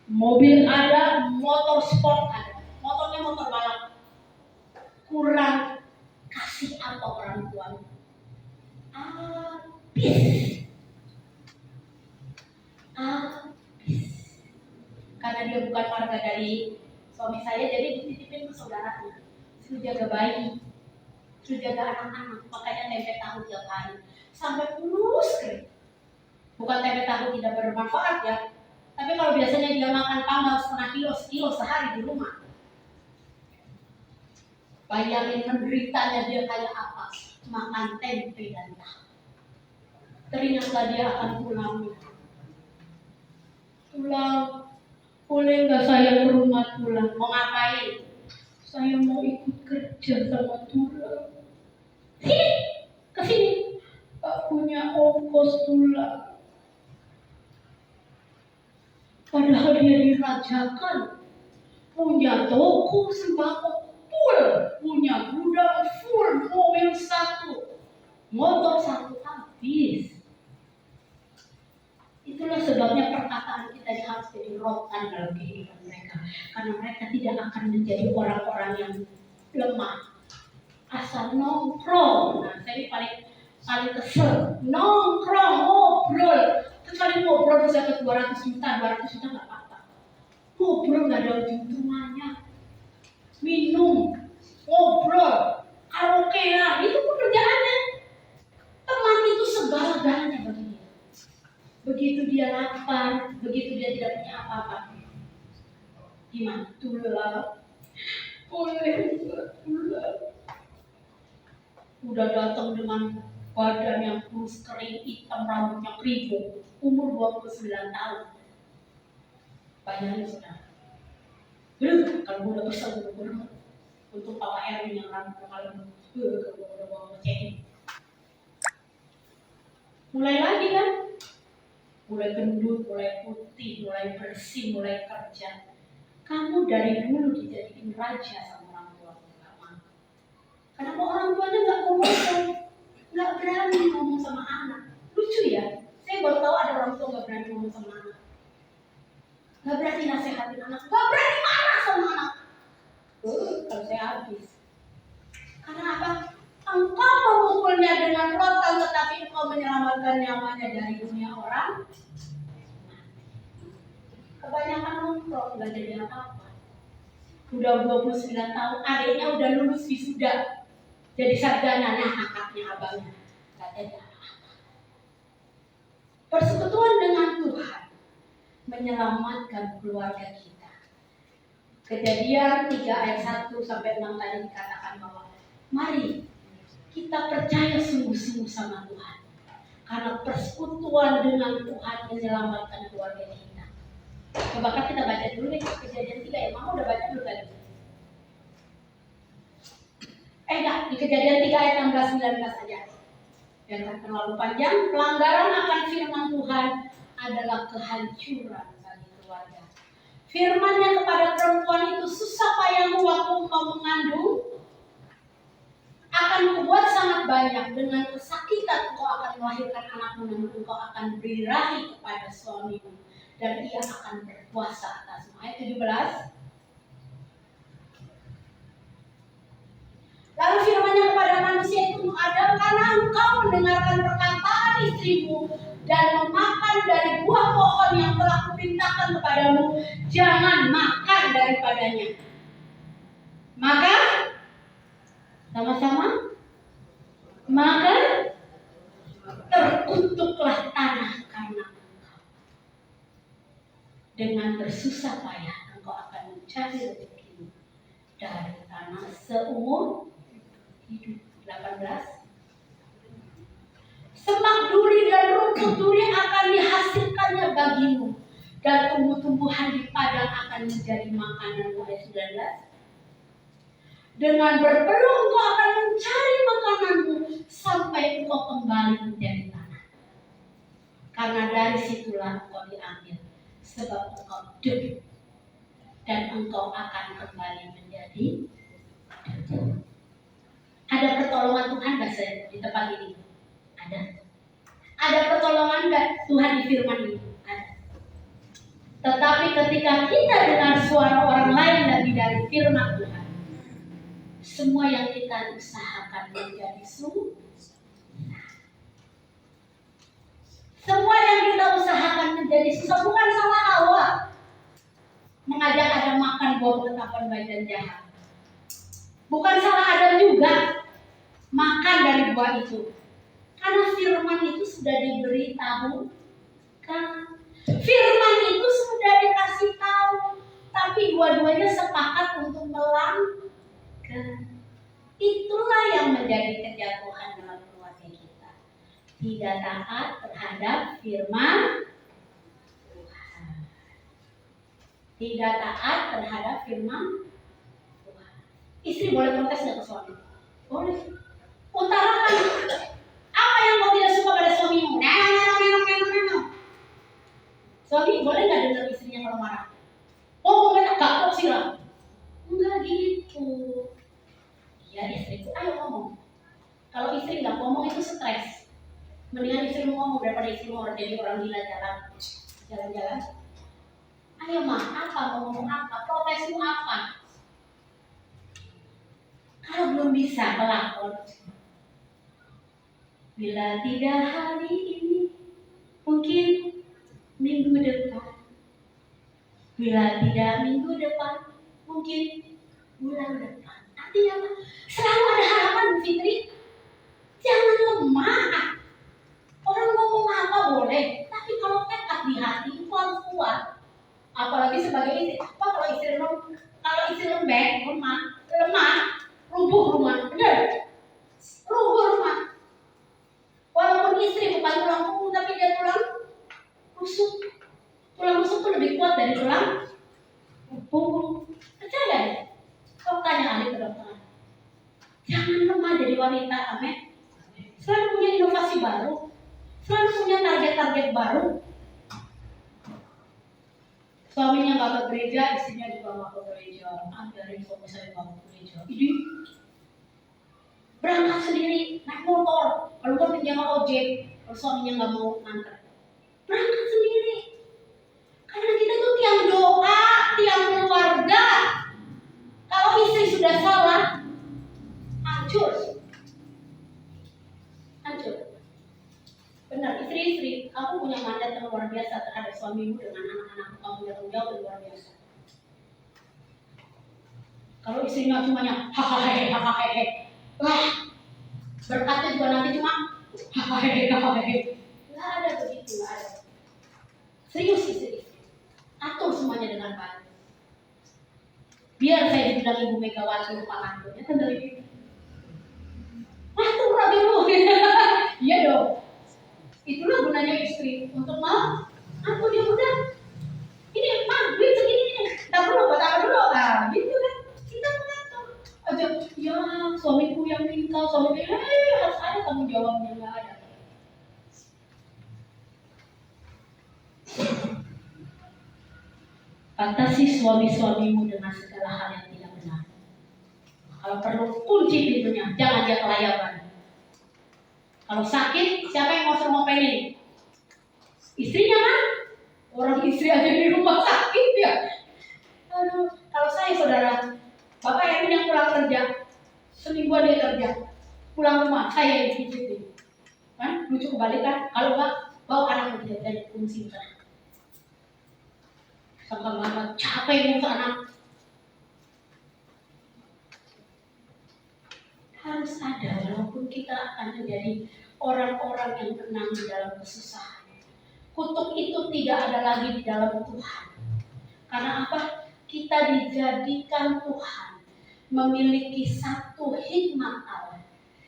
Mobil ada, motor sport ada. Motornya motor balap. Kurang kasih apa orang tuanya. Habis. Karena dia bukan warga dari suami saya, jadi dititipin ke saudaranya. Suruh jaga bayi, suruh jaga anak-anak, makanya tempe tahu tiap hari sampai pulus kering. Bukan tempe tahu tidak bermanfaat ya, tapi kalau biasanya dia makan panggang setengah kilo, sekilo sehari di rumah, bayangin menderitanya dia kayak apa, makan tempe dan tahu. Teringatlah dia akan pulang. Boleh nggak saya ke rumah Tulang? Mau ngapain? Saya mau ikut kerja sama Tulang. Sini, kesini. Gak punya ongkos Tulang. Padahal dia dirajakan. Punya toko sembako full. Punya gudang full. Mobil 1. Motor 1 habis. Itulah sebabnya perkataan kita harus jadi rotan dalam kehidupan mereka. Karena mereka tidak akan menjadi orang-orang yang lemah. Asal nongkrong. Nah, saya paling kesel. Nongkrong, ngobrol. Kecuali ngobrol bisa ke 200 juta nggak apa-apa. Ngobrol nggak ada ujung-ujungnya. Minum, ngobrol, karaokean, itu pekerjaannya. Teman itu segala-galanya bagi dia. Begitu dia lapar, begitu dia tidak punya apa-apa, gimana? Tulang, boleh tulang. Udah datang dengan badan yang kurus kering, hitam, rambutnya keribu, umur 29 tahun. Bayangin saudara. Belum, kalau udah besar bener untuk Papa Erwin yang rambutnya kalau udah bawa ngecekin. Mulai lagi kan? Mulai gendut, mulai putih, mulai bersih, mulai kerja. Kamu dari dulu dijadiin raja sama orang tua kamu. Karena orang tuanya nggak ngomong, nggak berani ngomong sama anak. Lucu ya, saya baru tahu ada orang tua nggak berani ngomong sama anak, nggak berani nasihatin anak, nggak berani marah sama anak. Kalau saya habis. Karena apa? Engkau memukulnya dengan rotan, tetapi engkau menyelamatkan nyawanya dari dunia orang. Kebanyakan nongkrong, nggak jadi apa-apa. Udah 29 tahun, adiknya udah lulus wisuda, jadi sarjana, nah kakaknya abangnya, nggak jadi apa-apa. Persekutuan dengan Tuhan menyelamatkan keluarga kita. Kejadian 3 ayat 1 sampai 6 tadi dikatakan bahwa mari kita percaya sungguh-sungguh sama Tuhan. Karena persekutuan dengan Tuhan menyelamatkan keluarga kita. Coba kan kita baca dulu nih Kejadian 3 ya. Mama udah baca dulu tadi. Enggak, di Kejadian 3 ayat 16-19 aja. Jangan terlalu panjang. Pelanggaran akan firman Tuhan adalah kehancuran bagi keluarga. Firman-Nya kepada perempuan itu, susah payahmu waktu engkau mengandung, akan kubuat sangat banyak, dengan kesakitan engkau akan melahirkan anakmu, namun engkau akan birahi kepada suamimu, dan ia akan berkuasa atasmu. Ayat 17. Lalu firman-Nya kepada manusia itu, Adam, karena engkau mendengarkan perkataan istrimu dan memakan dari buah pohon yang telah kuperintahkan kepadamu, jangan makan daripadanya. Maka sama-sama, maka terkutuklah tanah karena engkau. Dengan bersusah payah engkau akan mencari rezekimu dari tanah seumur hidup. 18. Semak duri dan rumput duri akan dihasilkannya bagimu, dan tumbuh-tumbuhan di padang akan menjadi makananmu. Ayat 19. Dengan berpeluh engkau akan mencari makananmu sampai engkau kembali menjadi tanah, karena dari situlah engkau diambil, sebab engkau debu, dan engkau akan kembali menjadi debu. Ada pertolongan Tuhan gak di tempat ini? Ada. Ada pertolongan gak Tuhan di firman ini? Ada. Tetapi ketika kita dengar suara orang lain lebih dari firman Tuhan, semua yang kita usahakan menjadi susah. Semua yang kita usahakan menjadi susah. Bukan salah Hawa mengajak Adam makan buah ketetapan baik dan jahat. Bukan salah Adam juga makan dari buah itu, karena firman itu sudah diberitahu kan. Firman itu sudah dikasih tahu, tapi dua-duanya sepakat untuk melanggar. Itulah yang menjadi kejatuhan dalam keluarga kita. Tidak taat terhadap firman Tuhan. Tidak taat terhadap firman Tuhan. Istri boleh protes nggak ke suami? Boleh. Utarakan apa yang kau tidak suka pada suamimu. Suami boleh nggak dengar istrinya kalau marah? Oh, mereka gak silam. Enggak gitu. Ya istriku, ayo ngomong. Kalau istri nggak ngomong itu stres. Mendingan istrimu ngomong daripada istrimu jadi orang gila jalan-jalan. Ayo mah, apa mau ngomong apa? Protesmu apa? Kalau belum bisa pelakon. Bila tidak hari ini, mungkin minggu depan. Bila tidak minggu depan, mungkin bulan depan. Artinya apa? Selalu ada harapan, Bu Fitri. Jangan lemah. Orang ngomong apa boleh, tapi kalau tekad di hati itu harus kuat. Apalagi sebagai istri. Apa kalau istri lembek, lemah, rubuh rumah. Benar? Rubuh rumah. Walaupun istri bukan tulang punggung, tapi dia tulang rusuk. Tulang rusuk itu lebih kuat dari tulang punggung. Percaya ya? Kau tanya ahli kedokteran. Jangan lemah jadi wanita, amin. Selalu punya inovasi baru, selalu punya target-target baru. Suaminya nggak ke gereja, istrinya juga nggak ke gereja. Dari suami saya nggak ke gereja. Ini berangkat sendiri, naik motor. Kalau nggak pinjam ojek, kalau suaminya nggak mau nganter, berangkat sendiri. Karena kita tuh tiang doa, tiang keluarga. Kalau istri sudah salah, hancur. Benar, istri-istri, kamu punya mandat yang luar biasa terhadap suamimu dengan anak-anak kamu yang jauh dan luar biasa. Kalau istrinya cumanya hahaha, wah, berkatnya juga nanti cuma hahaha. Nggak ada begitu, nggak ada. Serius istri, atur semuanya dengan baik. Biar saya dibilang Ibu Megawati lupa ngaturnya, kan dari itu. Atur lagi Bu. Iya dong. Itulah gunanya istri untuk mau aku dia udah ini mah duit segini nih tak perlu buat apa dulu gitu kan kita mengatur aja ya suamiku yang minta suamiku harus ada tanggung jawabnya nggak ada. Batasi suami-suamimu dengan segala hal yang tidak benar. Kalau perlu kunci pintunya, jangan dia kelayaban. Kalau sakit, siapa yang mau ngomelin? Istrinya kan? Orang istri aja di rumah sakit ya. Aduh, kalau saya saudara, bapak yang pulang kerja, semingguan dia kerja, pulang rumah saya yang dipijitin. Kan? Lucu kebalik kan? Kalau enggak, bawa anak kerja dan fungsi sana. Sampai mama capek ngurus anak. Harus ada, walaupun kita akan menjadi orang-orang yang tenang di dalam kesusahan. Kutuk itu tidak ada lagi di dalam Tuhan. Karena apa? Kita dijadikan Tuhan memiliki satu hikmat Allah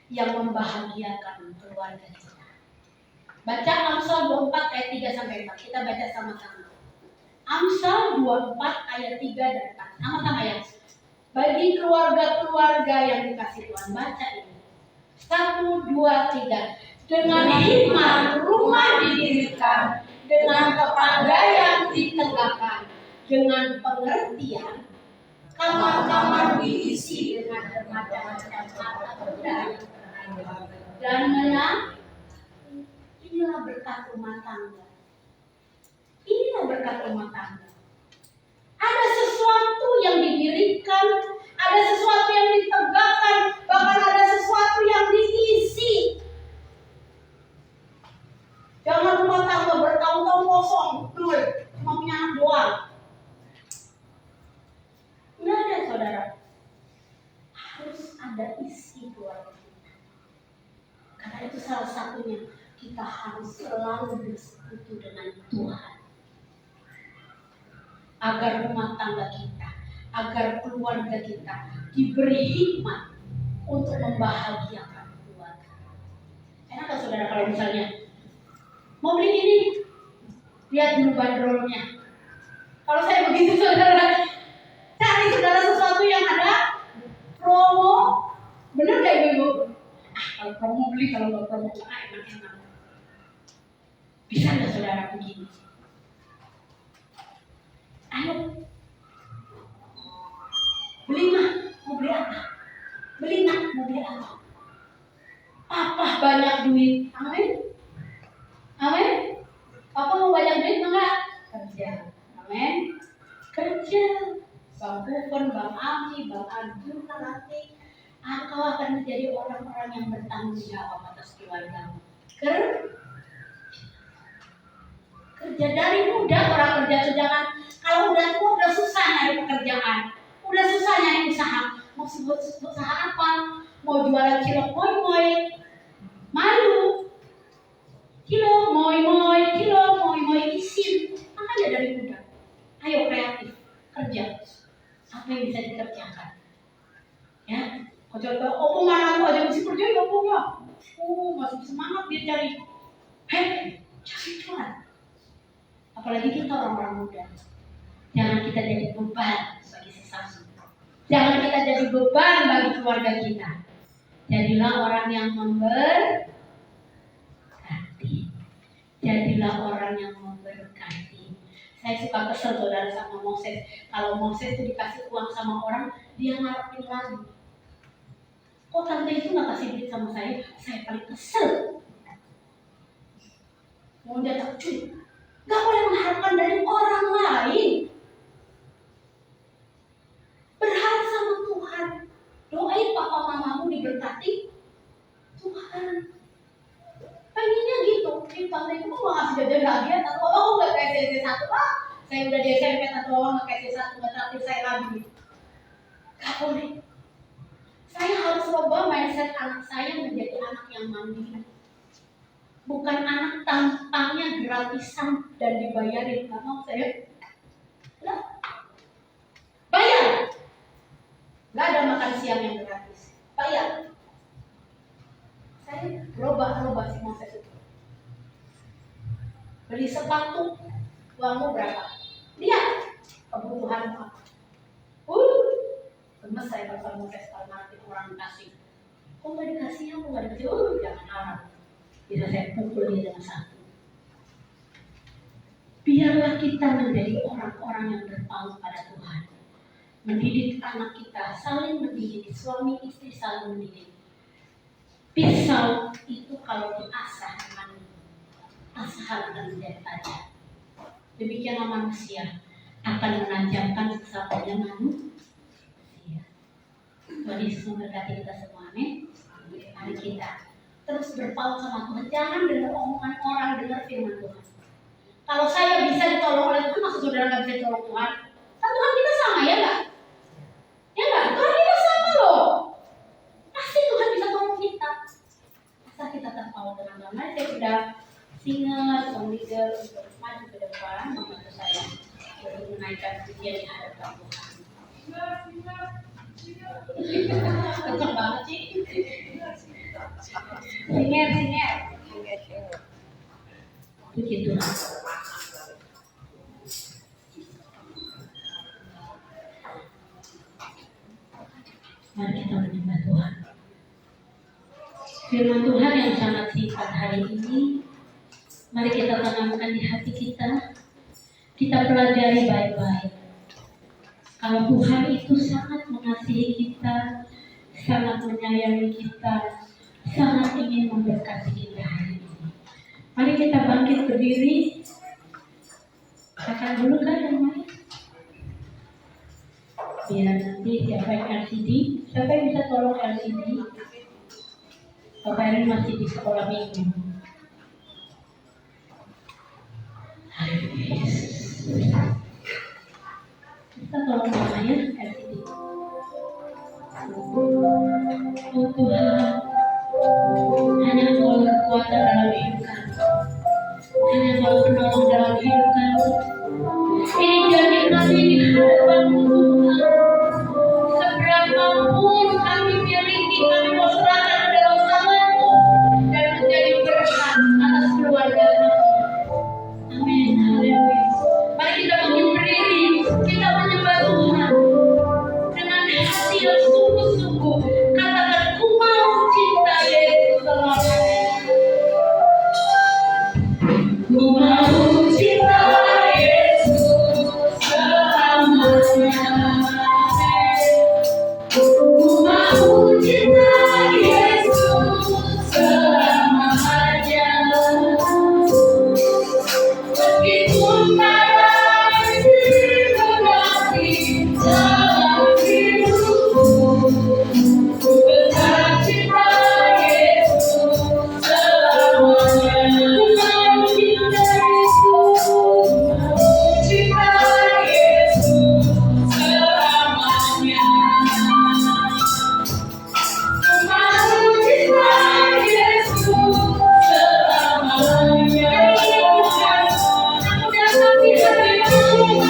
yang membahagiakan keluarga kita. Baca Amsal 24 ayat 3 sampai 4. Kita baca sama-sama. Amsal 24 ayat 3 dan 4. Sama-sama ya. Bagi keluarga-keluarga yang dikasih Tuhan, baca ini. 1, 2, 3. Dengan hikmat rumah didirikan, dengan kepandaian ditegakkan, dengan pengertian kamar-kamar diisi dengan bermacam-macam harta benda dan menang. Inilah berkat rumah tangga. Inilah berkat rumah tangga. Ada sesuatu yang didirikan, ada sesuatu yang ditegakkan, bahkan ada sesuatu yang diisi. Jangan rumah tangga bertahun-tahun kosong, cuma punya anak doang. Nggak ada saudara. Harus ada isi keluarga kita. Karena itu salah satunya kita harus selalu bersekutu dengan Tuhan. Agar rumah tangga kita, agar keluarga kita diberi hikmat untuk membahagiakan keluarga. Enak gak saudara kalau misalnya mau beli ini, lihat dulu bandrolnya. Kalau saya begitu saudara, cari segala sesuatu yang ada promo. Benar gak ibu-ibu? Kalau promo beli, kalau nggak promo enak-enak. Bisa nggak saudara begini? Ayo, beli mah, mau beli apa? Beli nak, mau beli apa? Apa banyak duit? Amin. Amin. Papa mau banyak duit enggak? Kerja. Amin. Kerja. Bang Bukan, Bang Ami, Bang Arjun, nanti engkau akan menjadi orang-orang yang bertanggung jawab atas keluargamu. Kerja dari muda orang kerja, jangan kalau udah tua udah susah nyari pekerjaan, udah susah nyari usaha. Mau sebut usaha apa? Mau jualan cilok moi-moi, malu. Kilo moi-moi isin. Makanya dari muda. Ayo kreatif, kerja. Apa yang bisa dikerjakan? Ya, kalau opo mana aku aja mesti kerja ya opo ya. Masih semangat dia cari. Cari cuan. Apalagi kita orang-orang muda. Jangan kita jadi beban bagi sesama. Jangan kita jadi beban bagi keluarga kita. Jadilah orang yang memberkati. Jadilah orang yang memberkati. Saya suka kesel saudara sama Moses. Kalau Moses itu dikasih uang sama orang, dia ngarepin lagi. Kok tante itu nggak kasih duit sama saya? Saya paling kesel. Mau dia tak cuy. Gak boleh mengharapkan dari orang lain. Berharap sama Tuhan. Doain papa mamamu diberkati Tuhan. Pengennya gitu. Tante itu mau ngasih jajan lagi atau aku nggak kayak CC1 pak. Saya udah di SMP atau nggak kayak CC1 nggak traktir saya lagi. Gak boleh. Saya harus ubah mindset anak saya menjadi anak yang mandiri. Bukan anak tampangnya gratisan dan dibayarin. Gak mau saya. Lah. Bayar. Gak ada makan siang yang gratis. Bayar. Saya berubah si Moses itu. Beli sepatu. Uangmu berapa? Lihat. Kebutuhan apa? Gemes saya kalau Moses kalau nanti orang kasih. Kok gak dikasih? Aku gak dikasih. Jangan harap. Bisa saya pukul dia dengan satu. Biarlah kita menjadi orang-orang yang berpaut pada Tuhan. Mendidik anak kita, saling mendidik, suami istri saling mendidik. Pisau itu kalau diasah dengan asahan akan menjadi tajam. Demikianlah manusia akan menajamkan sesamanya manusia. Tuhan Yesus memberkati kita semua, amin. Mari kita terus berpaut sama Tuhan. Jangan dengar omongan orang, dengar firman Tuhan. Kalau saya bisa ditolong oleh Tuhan, masa saudara nggak bisa ditolong Tuhan? Kan Tuhan kita sama, ya nggak? Ya nggak? Tuhan kita sama loh. Pasti Tuhan bisa tolong kita. Asal kita terpaut dengan Tuhan. Mari saya sudah singer, song leader untuk maju ke depan, membantu saya untuk menaikkan pujian di hadapan Tuhan. Kenceng banget sih. Singer. Puji Tuhan. Mari kita menyembah Tuhan. Firman Tuhan yang sangat singkat hari ini, mari kita tanamkan di hati kita. Kita pelajari baik-baik. Kalau Tuhan itu sangat mengasihi kita, sangat menyayangi kita, sangat ingin memberkati kita hari ini. Mari kita bangkit berdiri. Akan dulu kan yang main? Biar nanti siapa yang LCD, siapa yang bisa tolong LCD? Bapak Erin masih di sekolah minggu. Kita tolong Bapak ya LCD. Oh Tuhan, hanya Engkau kekuatan dalam hidup kami. Hanya Engkau penolong dalam hidup kami. Ini janji kami di hadapan-Mu Tuhan. Seberapapun kami miliki, kami mau serahkan dalam tangan-Mu dan menjadi berkat atas keluarga kami. Amin. Haleluya. Mari kita bangkit berdiri, kita menyembah Tuhan dengan hati yang sungguh-sungguh. Katakan, ku mau cinta Yesus selamanya. Ku mau cinta Yesus selamanya. Ku mau cinta Yesus selamanya. Meskipun badai menerjang dalam hidupku, ku tetap cinta Yesus selamanya. Ku mau cinta Yesus, cinta Yesus selamanya. Ku mau cinta Yesus selamanya. Mudah kami hatimu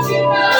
cinta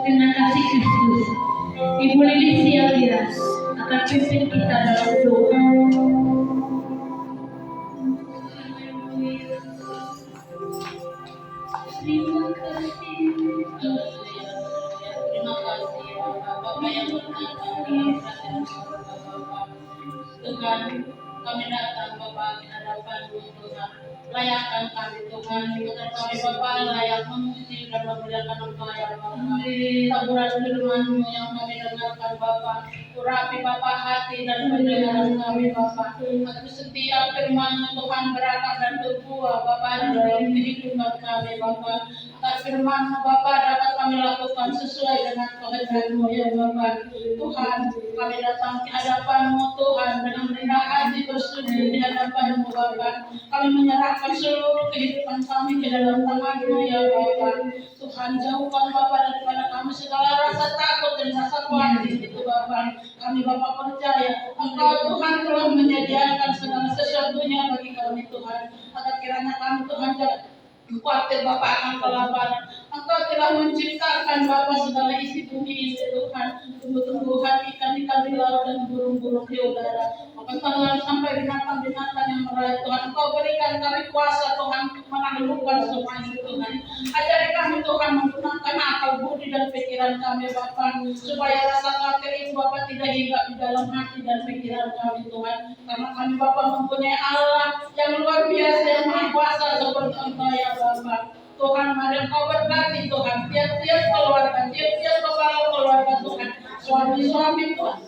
Terima kasih Kristus. Ibu Lili Sialia akan pimpin kita dalam doa. Terima kasih. Terima kasih Bapak yang berkati Tuhan, kami datang Bapak di hadapan-Mu Tuhan. Layakkan kami Tuhan, agar kami Bapak layak memuji dan memuliakan Engkau ya Bapak. Taburan firman-Mu yang kami dengarkan Bapak, urapi Bapak hati dan pendengaran kami Bapak. Agar setiap firman-Mu Tuhan berakar dan berbuah Bapak dalam kehidupan kami Bapak. Agar firman-Mu Bapak dapat kami lakukan sesuai dengan kehendak-Mu ya Bapak. Tuhan, kami datang di hadapan-Mu Tuhan dengan rendah hati bersujud di hadapan-Mu Bapak. Kami menyerahkan seluruh kehidupan kami ke dalam tangan-Mu ya Bapak. Tuhan, jauhkan Bapak daripada kami segala rasa takut dan rasa khawatir itu Bapak. Kami Bapak percaya Engkau Tuhan telah menyediakan segala sesuatunya bagi kami Tuhan. Agar kiranya kami Tuhan jangan khawatir Bapak akan kelaparan. Engkau telah menciptakan Bapak segala isi bumi ini Tuhan. Tumbuh-tumbuhan, ikan-ikan di laut dan burung-burung di udara. Bahkan sampai binatang-binatang yang merayap Tuhan. Engkau berikan kami kuasa Tuhan untuk menaklukkan semua itu Tuhan. Ajari kami Tuhan menggunakan akal budi dan pikiran kami Bapak. Supaya rasa khawatir itu Bapak tidak hinggap di dalam hati dan pikiran kami Tuhan. Karena kami Bapak mempunyai Allah yang luar biasa, yang maha kuasa seperti Engkau ya Bapak. Tuhan, mari Engkau berkati Tuhan tiap-tiap keluarga, tiap-tiap kepala keluarga Tuhan. Suami-suami Tuhan,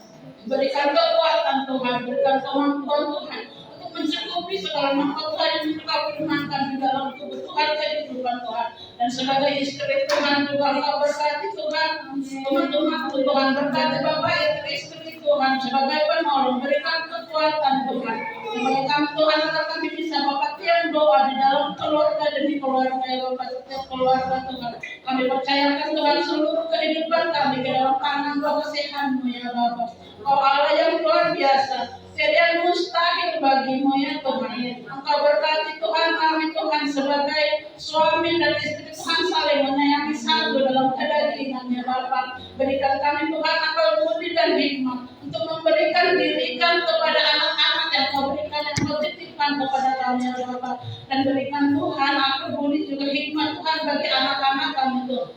berikan kekuatan Tuhan, berikan kemampuan Tuhan untuk mencukupi segala kebutuhan yang Engkau firmankan di dalam kebutuhan kehidupan Tuhan. Dan sebagai istri Tuhan juga Engkau berkati Tuhan, teman-teman Tuhan berkati Bapak istri Tuhan sebagai penolong, berikan kekuatan Tuhan. Berikan Tuhan agar kami bisa Bapak tiang doa di dalam keluarga demi keluarga ya Bapak, setiap keluarga Tuhan. Kami percayakan Tuhan seluruh kehidupan kami ke dalam tangan kasihan-Mu ya Bapak. Kau Allah yang luar biasa, tiada yang mustahil bagi-Mu ya Tuhan. Engkau berkati Tuhan kami Tuhan sebagai suami dan istri Tuhan saling menyayangi satu dalam kedagingan ya Bapak. Berikan kami Tuhan akal budi dan hikmah untuk memberikan didikan kepada anak-anak yang Kau berikan, yang Kau titipkan kepada kami ya Bapak. Dan berikan Tuhan akal budi juga hikmah Tuhan bagi anak-anak kami Tuhan,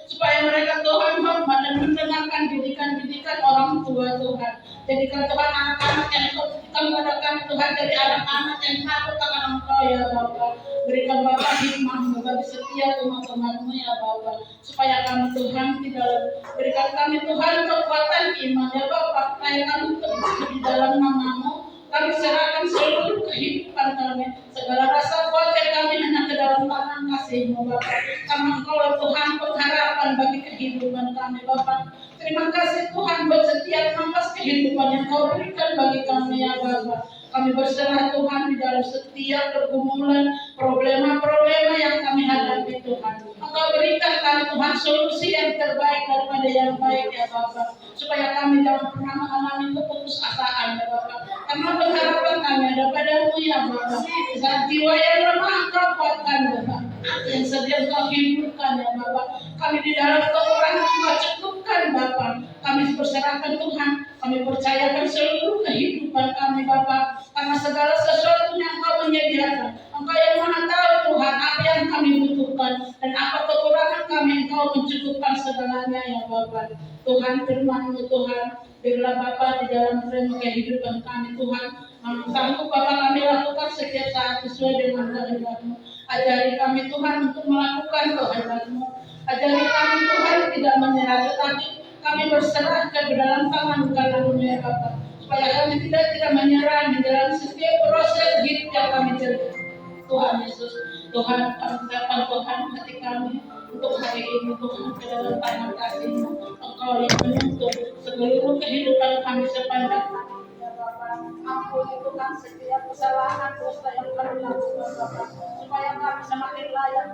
supaya mereka Tuhan hormat dan mendengarkan didikan-didikan orang tua Tuhan. Jadikan Tuhan anak-anak yang Kau titipkan kepada kami Tuhan jadi anak-anak yang takut akan Engkau ya Bapak. Berikan Bapak hikmah-Mu bagi setiap umat-umat-Mu ya Bapak, supaya kami Tuhan tidak berikan kami Tuhan kekuatan iman ya Bapak, supaya kami terus di dalam nama-Mu. Kami serahkan seluruh kehidupan kami, segala rasa khawatir kami hanya ke dalam tangan kasih-Mu Bapak. Karena Engkau Tuhan pengharapan bagi kehidupan kami Bapak. Terima kasih Tuhan buat setiap nafas kehidupan yang Kau berikan bagi kami ya Bapak. Kami berserah Tuhan di dalam setiap pergumulan, problema-problema yang kami hadapi Tuhan. Engkau berikan kami Tuhan solusi yang terbaik daripada yang baik ya Bapak. Supaya kami jangan pernah mengalami keputusasaan ya Bapak. Karena pengharapan kami ada padamu ya Bapa. Saat jiwa yang lemah Engkau kuatkan Bapa. Yang sedang Engkau hidupkan ya Bapa. Kami di dalam kekurangan Engkau cukupkan Bapa. Kami berserahkan Tuhan. Kami percayakan seluruh kehidupan kami Bapa. Karena segala sesuatu yang Engkau menyediakan. Engkau yang Maha tahu Tuhan apa yang kami butuhkan. Dan apa kekurangan kami Engkau mencukupkan segalanya ya Bapa. Tuhan firman-Mu Tuhan. Biarlah Bapa di dalam frame kehidupan kami Tuhan. Sanggup Bapa kami lakukan setiap saat sesuai dengan kehendak-Mu. Ajari kami Tuhan untuk melakukan kehendak-Mu. Ajari kami Tuhan tidak menyerah, tetapi kami berserah ke dalam tangan kanan-Mu ya Bapa. Supaya kami tidak menyerah di dalam setiap proses hidup yang kami jalani. Tuhan Yesus, Tuhan kami siapkan Tuhan hati kami untuk hari ini Tuhan ke dalam tangan kasih-Mu. Engkau yang menuntut seluruh kehidupan kami sepanjang hari. Ya Bapa, ampuni Tuhan setiap kesalahan dosa yang kami lakukan Bapa, supaya kami semakin layak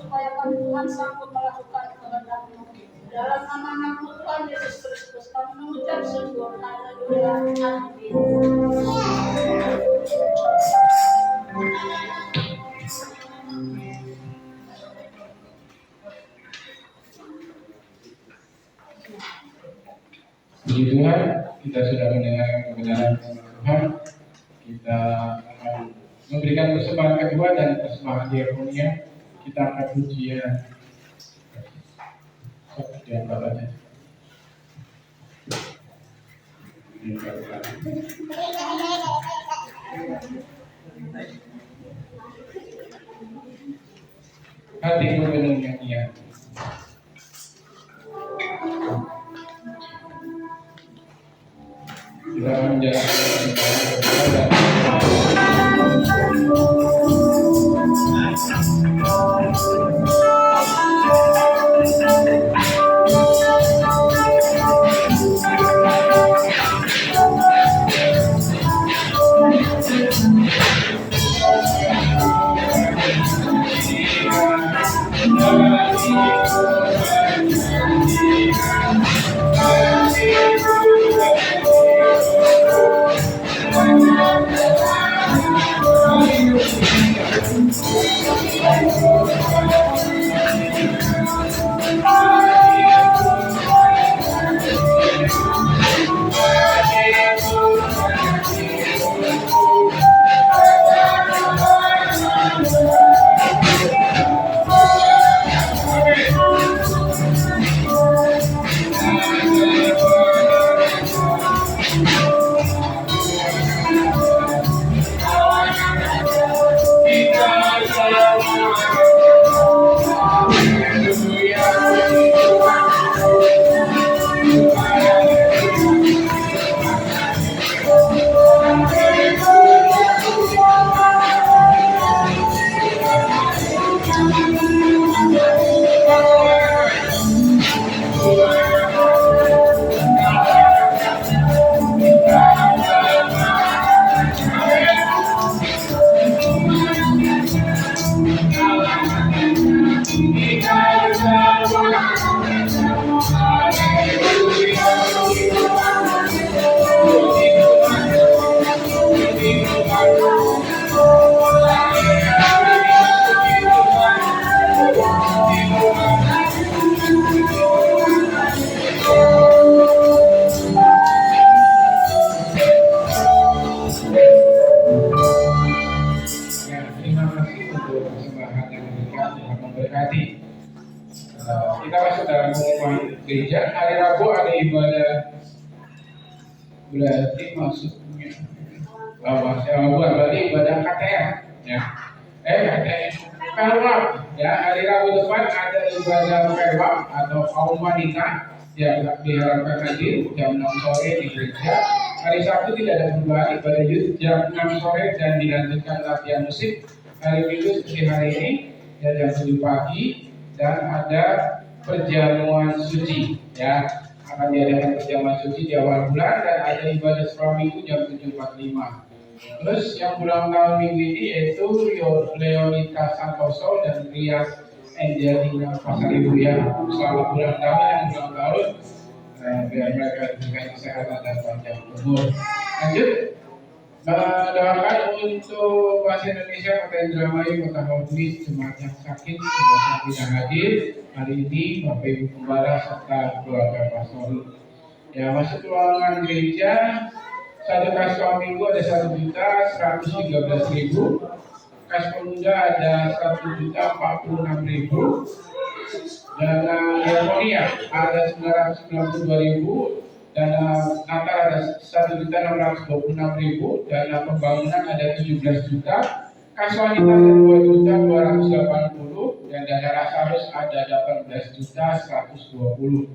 supaya kami Tuhan sanggup melakukan kehendak-Mu. Dalam nama Anak-Mu Tuhan Yesus Kristus kami mengucap syukur. Haleluya. Amin. Puji Tuhan, kita sudah mendengar kebenaran Tuhan. Kita akan memberikan persembahan kedua dan persembahan diakonia. Kita akan pujian yang baca. Hatiku penuh nyanyian. Kita akan menjalankan persembahan kita masuk dalam pengumuman gereja. Hari Rabu ada ibadah, berarti maksudnya berarti ibadah KTM ya. KTM Perwak ya. Hari Rabu depan ada ibadah Perwak atau kaum wanita yang diharapkan hadir jam 6 sore di gereja. Hari Sabtu tidak ada perubahan, ibadah youth jam 6 sore dan dilanjutkan latihan musik. Hari Minggu seperti hari ini ya, jam 7 pagi dan ada perjamuan suci ya, akan diadakan perjamuan suci di awal bulan dan ada ibadah sekolah minggu jam 7.45. Terus yang ulang tahun minggu ini yaitu Leonita Santoso dan Ria Angelina Pasaribu ya. Selamat ulang tahun yang ulang tahun. biar mereka diberikan kesehatan dan panjang umur. Lanjut. Doakan untuk bahasa Indonesia, Kota Indramayu, Kota Hobi, jemaat yang sakit, jemaat yang tidak hadir hari ini, Bapak Ibu Gembala serta keluarga pastor. Ya, masuk ruangan gereja, satu kas kaum minggu ada 1.113.000, kas pemuda ada 1.046.000, dana diakonia ada 992.000, dana Natal ada 1.626.000, dana pembangunan ada 17 juta, kas wanita ada 2.280, dan dana Lazarus ada 18.120.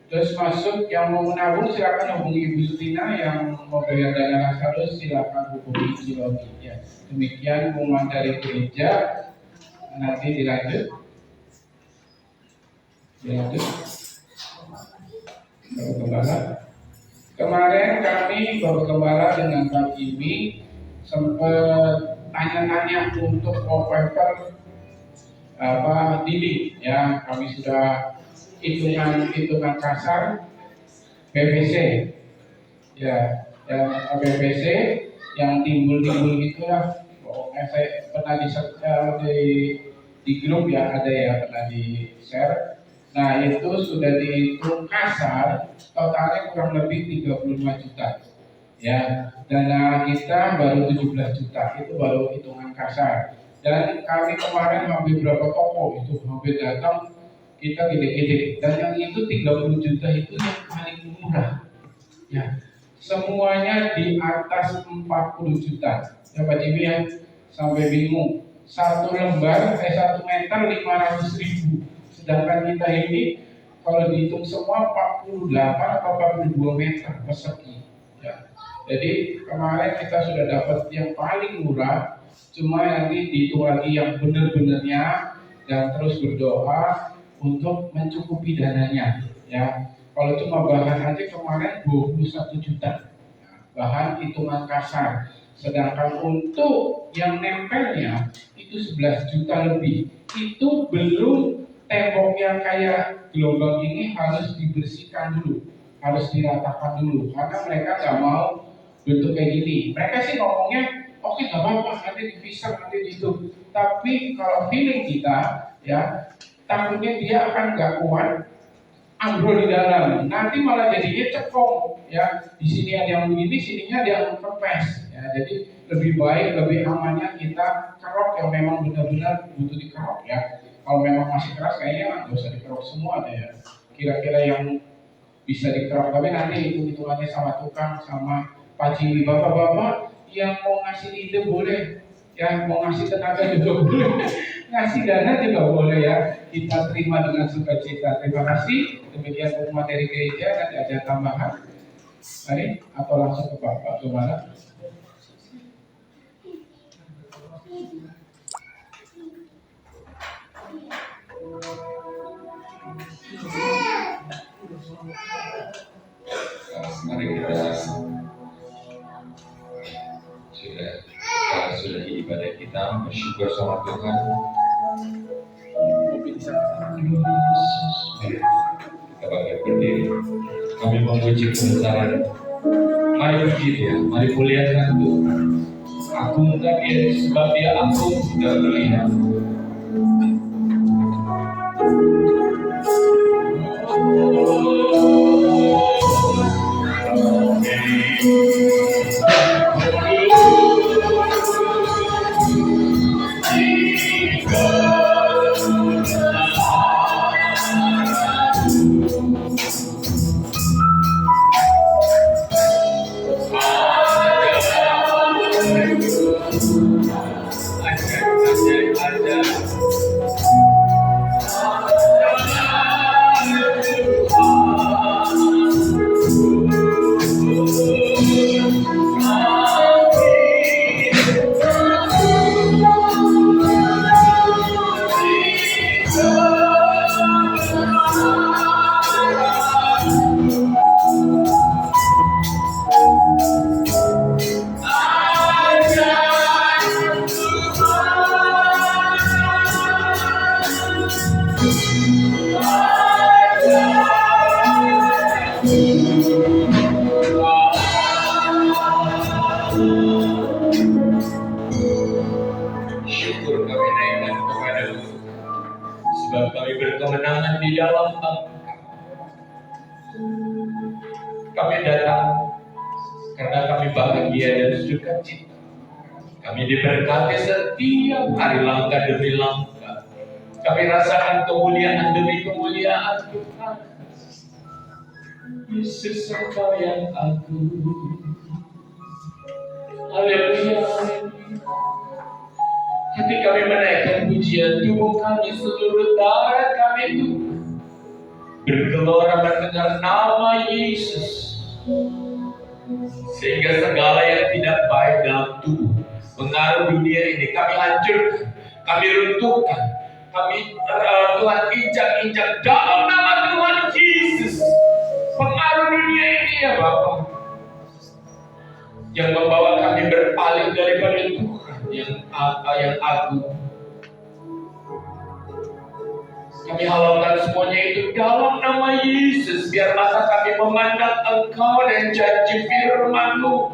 Terus masuk yang mau menabung silakan hubungi Ibu Sutina, yang mau bayar dana Lazarus silakan hubungi Cilomi. Ya, demikian pengumuman dari gereja. Nanti dilanjut. Bapak Gembala. Kemarin kami Bapak Gembala dengan Pak Jimmy sempat tanya-tanya untuk wallpaper dinding. Ya, kami sudah hitungan kasar PVC. Ya, yang PVC yang timbul itulah. Pokoknya saya pernah di grup ya, ada ya pernah di share. Nah, itu sudah dihitung kasar, totalnya kurang lebih 35 juta. Ya, dana kita baru 17 juta, itu baru hitungan kasar. Dan kami kemarin hampir berapa toko itu hampir datang, kita gede-gede. Dan yang itu 30 juta itu yang paling murah. Ya, semuanya di atas 40 juta. Ya Pak Jimmy ya, sampai bingung. Satu meter 500.000. Sedangkan kita ini kalau dihitung semua 48 atau 42 meter persegi. Ya. Jadi kemarin kita sudah dapat yang paling murah, cuma nanti dihitung lagi yang benar-benarnya dan terus berdoa untuk mencukupi dananya. Ya, kalau cuma bahan aja kemarin 21 juta, bahan hitungan kasar. Sedangkan untuk yang nempelnya itu 11 juta lebih. Itu belum tembok yang kayak gelombang ini harus dibersihkan dulu, harus diratakan dulu, karena mereka nggak mau bentuk kayak gini. Mereka sih ngomongnya, oke nggak apa-apa, nanti dipisah, nanti gitu. Tapi kalau feeling kita, ya takutnya dia akan nggak kuat, ambrol di dalam. Nanti malah jadinya cekong, ya. Di sini ada yang begini, sininya ada yang kempes. Ya, jadi lebih baik, lebih amannya kita kerok yang memang benar-benar butuh dikerok, ya. Kalau memang masih keras kayaknya nggak usah dikerok semua deh, ya. Kira-kira yang bisa dikerok, tapi nanti hitung-hitungannya sama tukang, sama Pak Jimmy. Bapak-bapak yang mau ngasih ide boleh, ya, mau ngasih tenaga juga boleh, ngasih dana juga boleh, ya. Kita terima dengan sukacita. Terima kasih. Demikian pengumuman dari gereja. Nanti ada tambahan, mari atau langsung ke Bapak Gembala. Mari kita sudah ibadah kita, bersyukur sama Tuhan. Kita bangkit berdiri. Kami memuji kebesaran. Mari puji Dia, mari muliakan Tuhan. Agungkan Dia, sebab Dia agung sudah melihat. Ada Tuhan di dalam Engkau. Kami datang karena kami bahagia dan sukacita. Kami diberkati setiap hari langkah demi langkah. Kami rasakan kemuliaan demi kemuliaan Tuhan. Yesus, Engkau yang agung. Haleluya. Hati kami menaikkan pujian, tubuh kami, seluruh darah kami Tuhan bergelora mendengar nama Yesus. Sehingga segala yang tidak baik dalam tubuh pengaruh dunia ini kami hancurkan, kami runtuhkan, kami Tuhan injak-injak dalam nama Tuhan Yesus. Pengaruh dunia ini ya Bapa, yang membawa kami berpaling daripada Tuhan yang agung. Kami halalkan semuanya itu dalam nama Yesus, biar mata kami memandang Engkau dan janji firman-Mu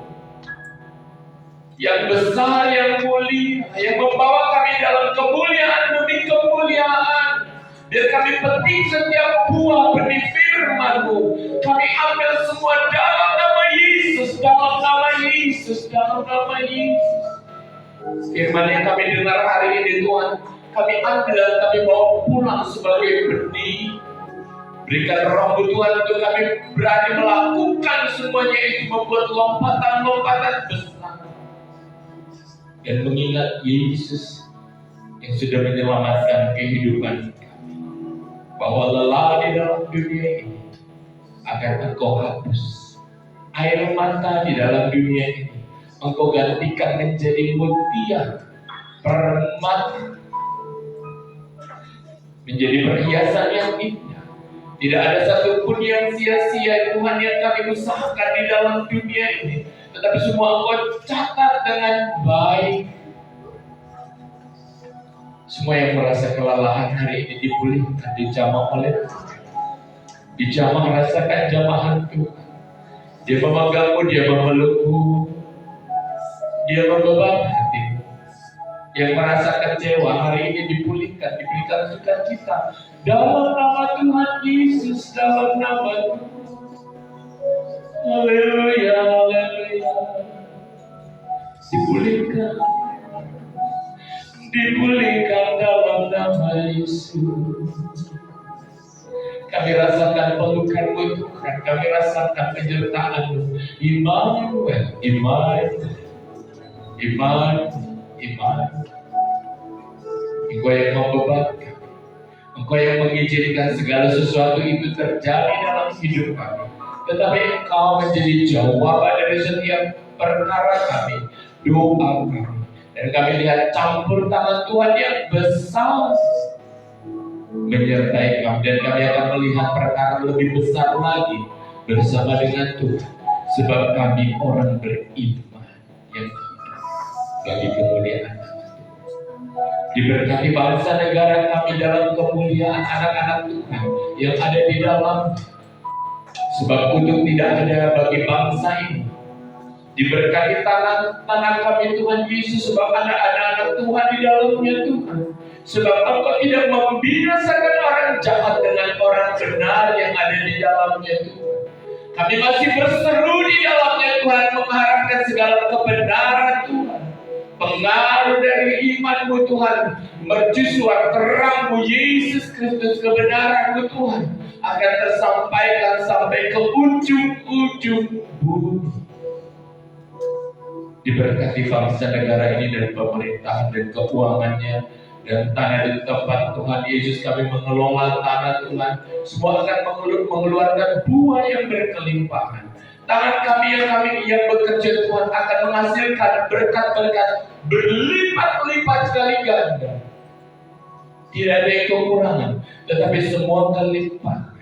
yang besar, yang mulia, yang membawa kami dalam kemuliaan demi kemuliaan. Biar kami petik setiap buah benih firman-Mu. Kami ambil semua dalam nama Yesus, dalam nama Yesus, dalam nama Yesus. Firman yang kami dengar hari ini Tuhan, kami ambil dan kami bawa pulang sebagai benih. Berikan Roh-Mu Tuhan untuk kami berani melakukan semuanya itu, membuat lompatan-lompatan besar. Dan mengingat Yesus yang sudah menyelamatkan kehidupan kami. Bahwa lelah di dalam dunia ini akan Engkau hapus. Air mata di dalam dunia ini Engkau gantikan menjadi mutiara, permata, menjadi perhiasan yang indah. Tidak ada satupun yang sia-sia Tuhan yang kami usahakan di dalam dunia ini, tetapi semua Engkau catat dengan baik. Semua yang merasa kelelahan hari ini dipulihkan, dijamah oleh Tuhan. Dijamah, rasakan jamahan Tuhan. Dia memegangmu, dia memelukmu, dia membeban hatimu. Yang merasa kecewa hari ini dipulihkan, diberikan sukacita dalam nama Tuhan Yesus, dalam nama Tuhan. Haleluya, haleluya. Dipulihkan dalam nama Yesus. Kami rasakan pelukan-Mu Tuhan, kami rasakan penyertaan-Mu. Immanuel, Immanuel, Immanuel, Immanuel. Engkau yang membebankan, Engkau yang mengizinkan segala sesuatu itu terjadi dalam hidup kami. Tetapi Engkau menjadi jawaban dari setiap perkara kami, doa kami. Dan kami lihat campur tangan Tuhan yang besar menyertai kami. Dan kami akan melihat perkara lebih besar lagi bersama dengan Tuhan. Sebab kami orang beriman yang hidup bagi kemuliaan nama Tuhan. Diberkati bangsa negara kami dalam kemuliaan anak-anak Tuhan yang ada di dalam. Sebab kutuk tidak ada bagi bangsa ini. Diberkati tanah kami Tuhan Yesus, sebab ada anak-anak Tuhan di dalamnya Tuhan. Sebab Engkau tidak membinasakan orang jahat dengan orang benar yang ada di dalamnya Tuhan. Kami masih berseru di dalamnya Tuhan, mengharapkan segala kebenaran Tuhan. Pengaruh dari iman-Mu Tuhan, mercusuar terang-Mu Yesus Kristus, kebenaran-Mu Tuhan akan tersampaikan sampai ke ujung-ujung bumi. Diberkati bangsa negara ini dan pemerintahan dan keuangannya dan tanah di tempat Tuhan Yesus kami mengelola tanah Tuhan. Semua akan mengeluarkan buah yang berkelimpahan. Tangan kami yang bekerja Tuhan akan menghasilkan berkat-berkat berlipat-lipat kali ganda. Tidak ada yang kekurangan, tetapi semua kelimpahan.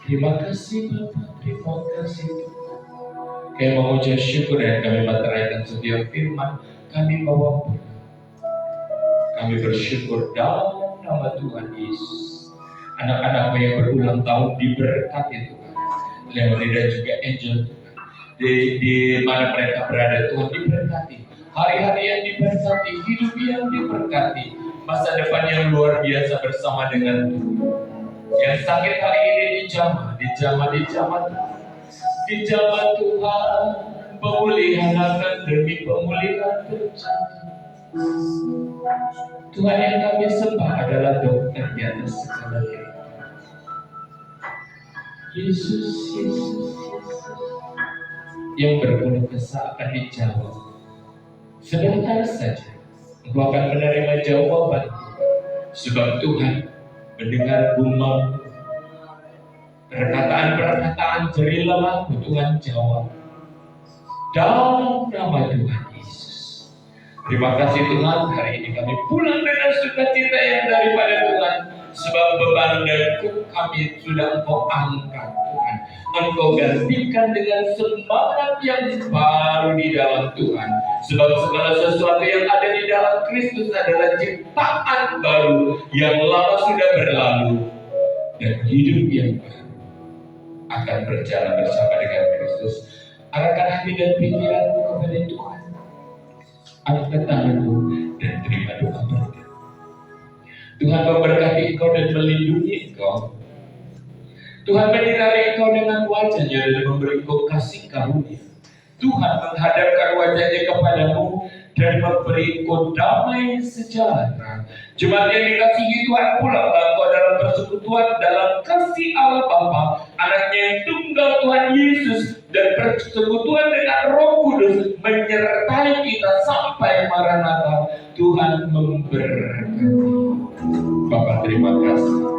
Terima kasih Bapak, terima kasih Tuhan. Kami mengucap syukur dan kami meteraikan setiap firman kami bawa pulang. Kami bersyukur dalam nama Tuhan Yesus. Anak-anak-Mu yang berulang tahun diberkati Tuhan. Leoni dan juga Angel Tuhan. Di mana mereka berada Tuhan diberkati. Hari-hari yang diberkati, hidup yang diberkati. masa depan yang luar biasa bersama dengan Tuhan. Yang sakit hari ini dijamah Tuhan, pemulihan akan demi pemulihan terjadi. Tuhan yang kami sembah adalah dokter di atas segala kehidupan. Yesus, yang berpenuh kesah akan dijawab. Sebentar saja engkau akan menerima jawaban, sebab Tuhan mendengar gumam perkataan-perkataan jeri lelahmu. Tuhan jawab dalam nama Tuhan Yesus. Terima kasih Tuhan, hari ini kami pulang dengan sukacita yang daripada Tuhan, sebab beban dan kuk kami sudah Engkau angkat Tuhan. Engkau gantikan dengan semangat yang baru di dalam Tuhan. Sebab segala sesuatu yang ada di dalam Kristus adalah ciptaan baru, yang lama sudah berlalu, dan hidup yang baru akan berjalan bersama dengan Kristus. Arahkan hati dan pikiranmu kepada Tuhan. Angkat tanganmu dan terima doa berkat. Tuhan memberkati engkau dan melindungi engkau. Tuhan menyinari engkau dengan wajah-Nya dan memberi engkau kasih karunia. Tuhan menghadapkan wajah-Nya kepadamu dan memberi engkau damai sejahtera. Jemaat yang dikasihi Tuhan, pulanglah engkau dalam persekutuan dalam kasih Allah Bapa, Anaknya yang tunggal Tuhan Yesus, dan persekutuan dengan Roh Kudus menyertai kita sampai Maranatha. Tuhan memberkati. Bapak terima kasih.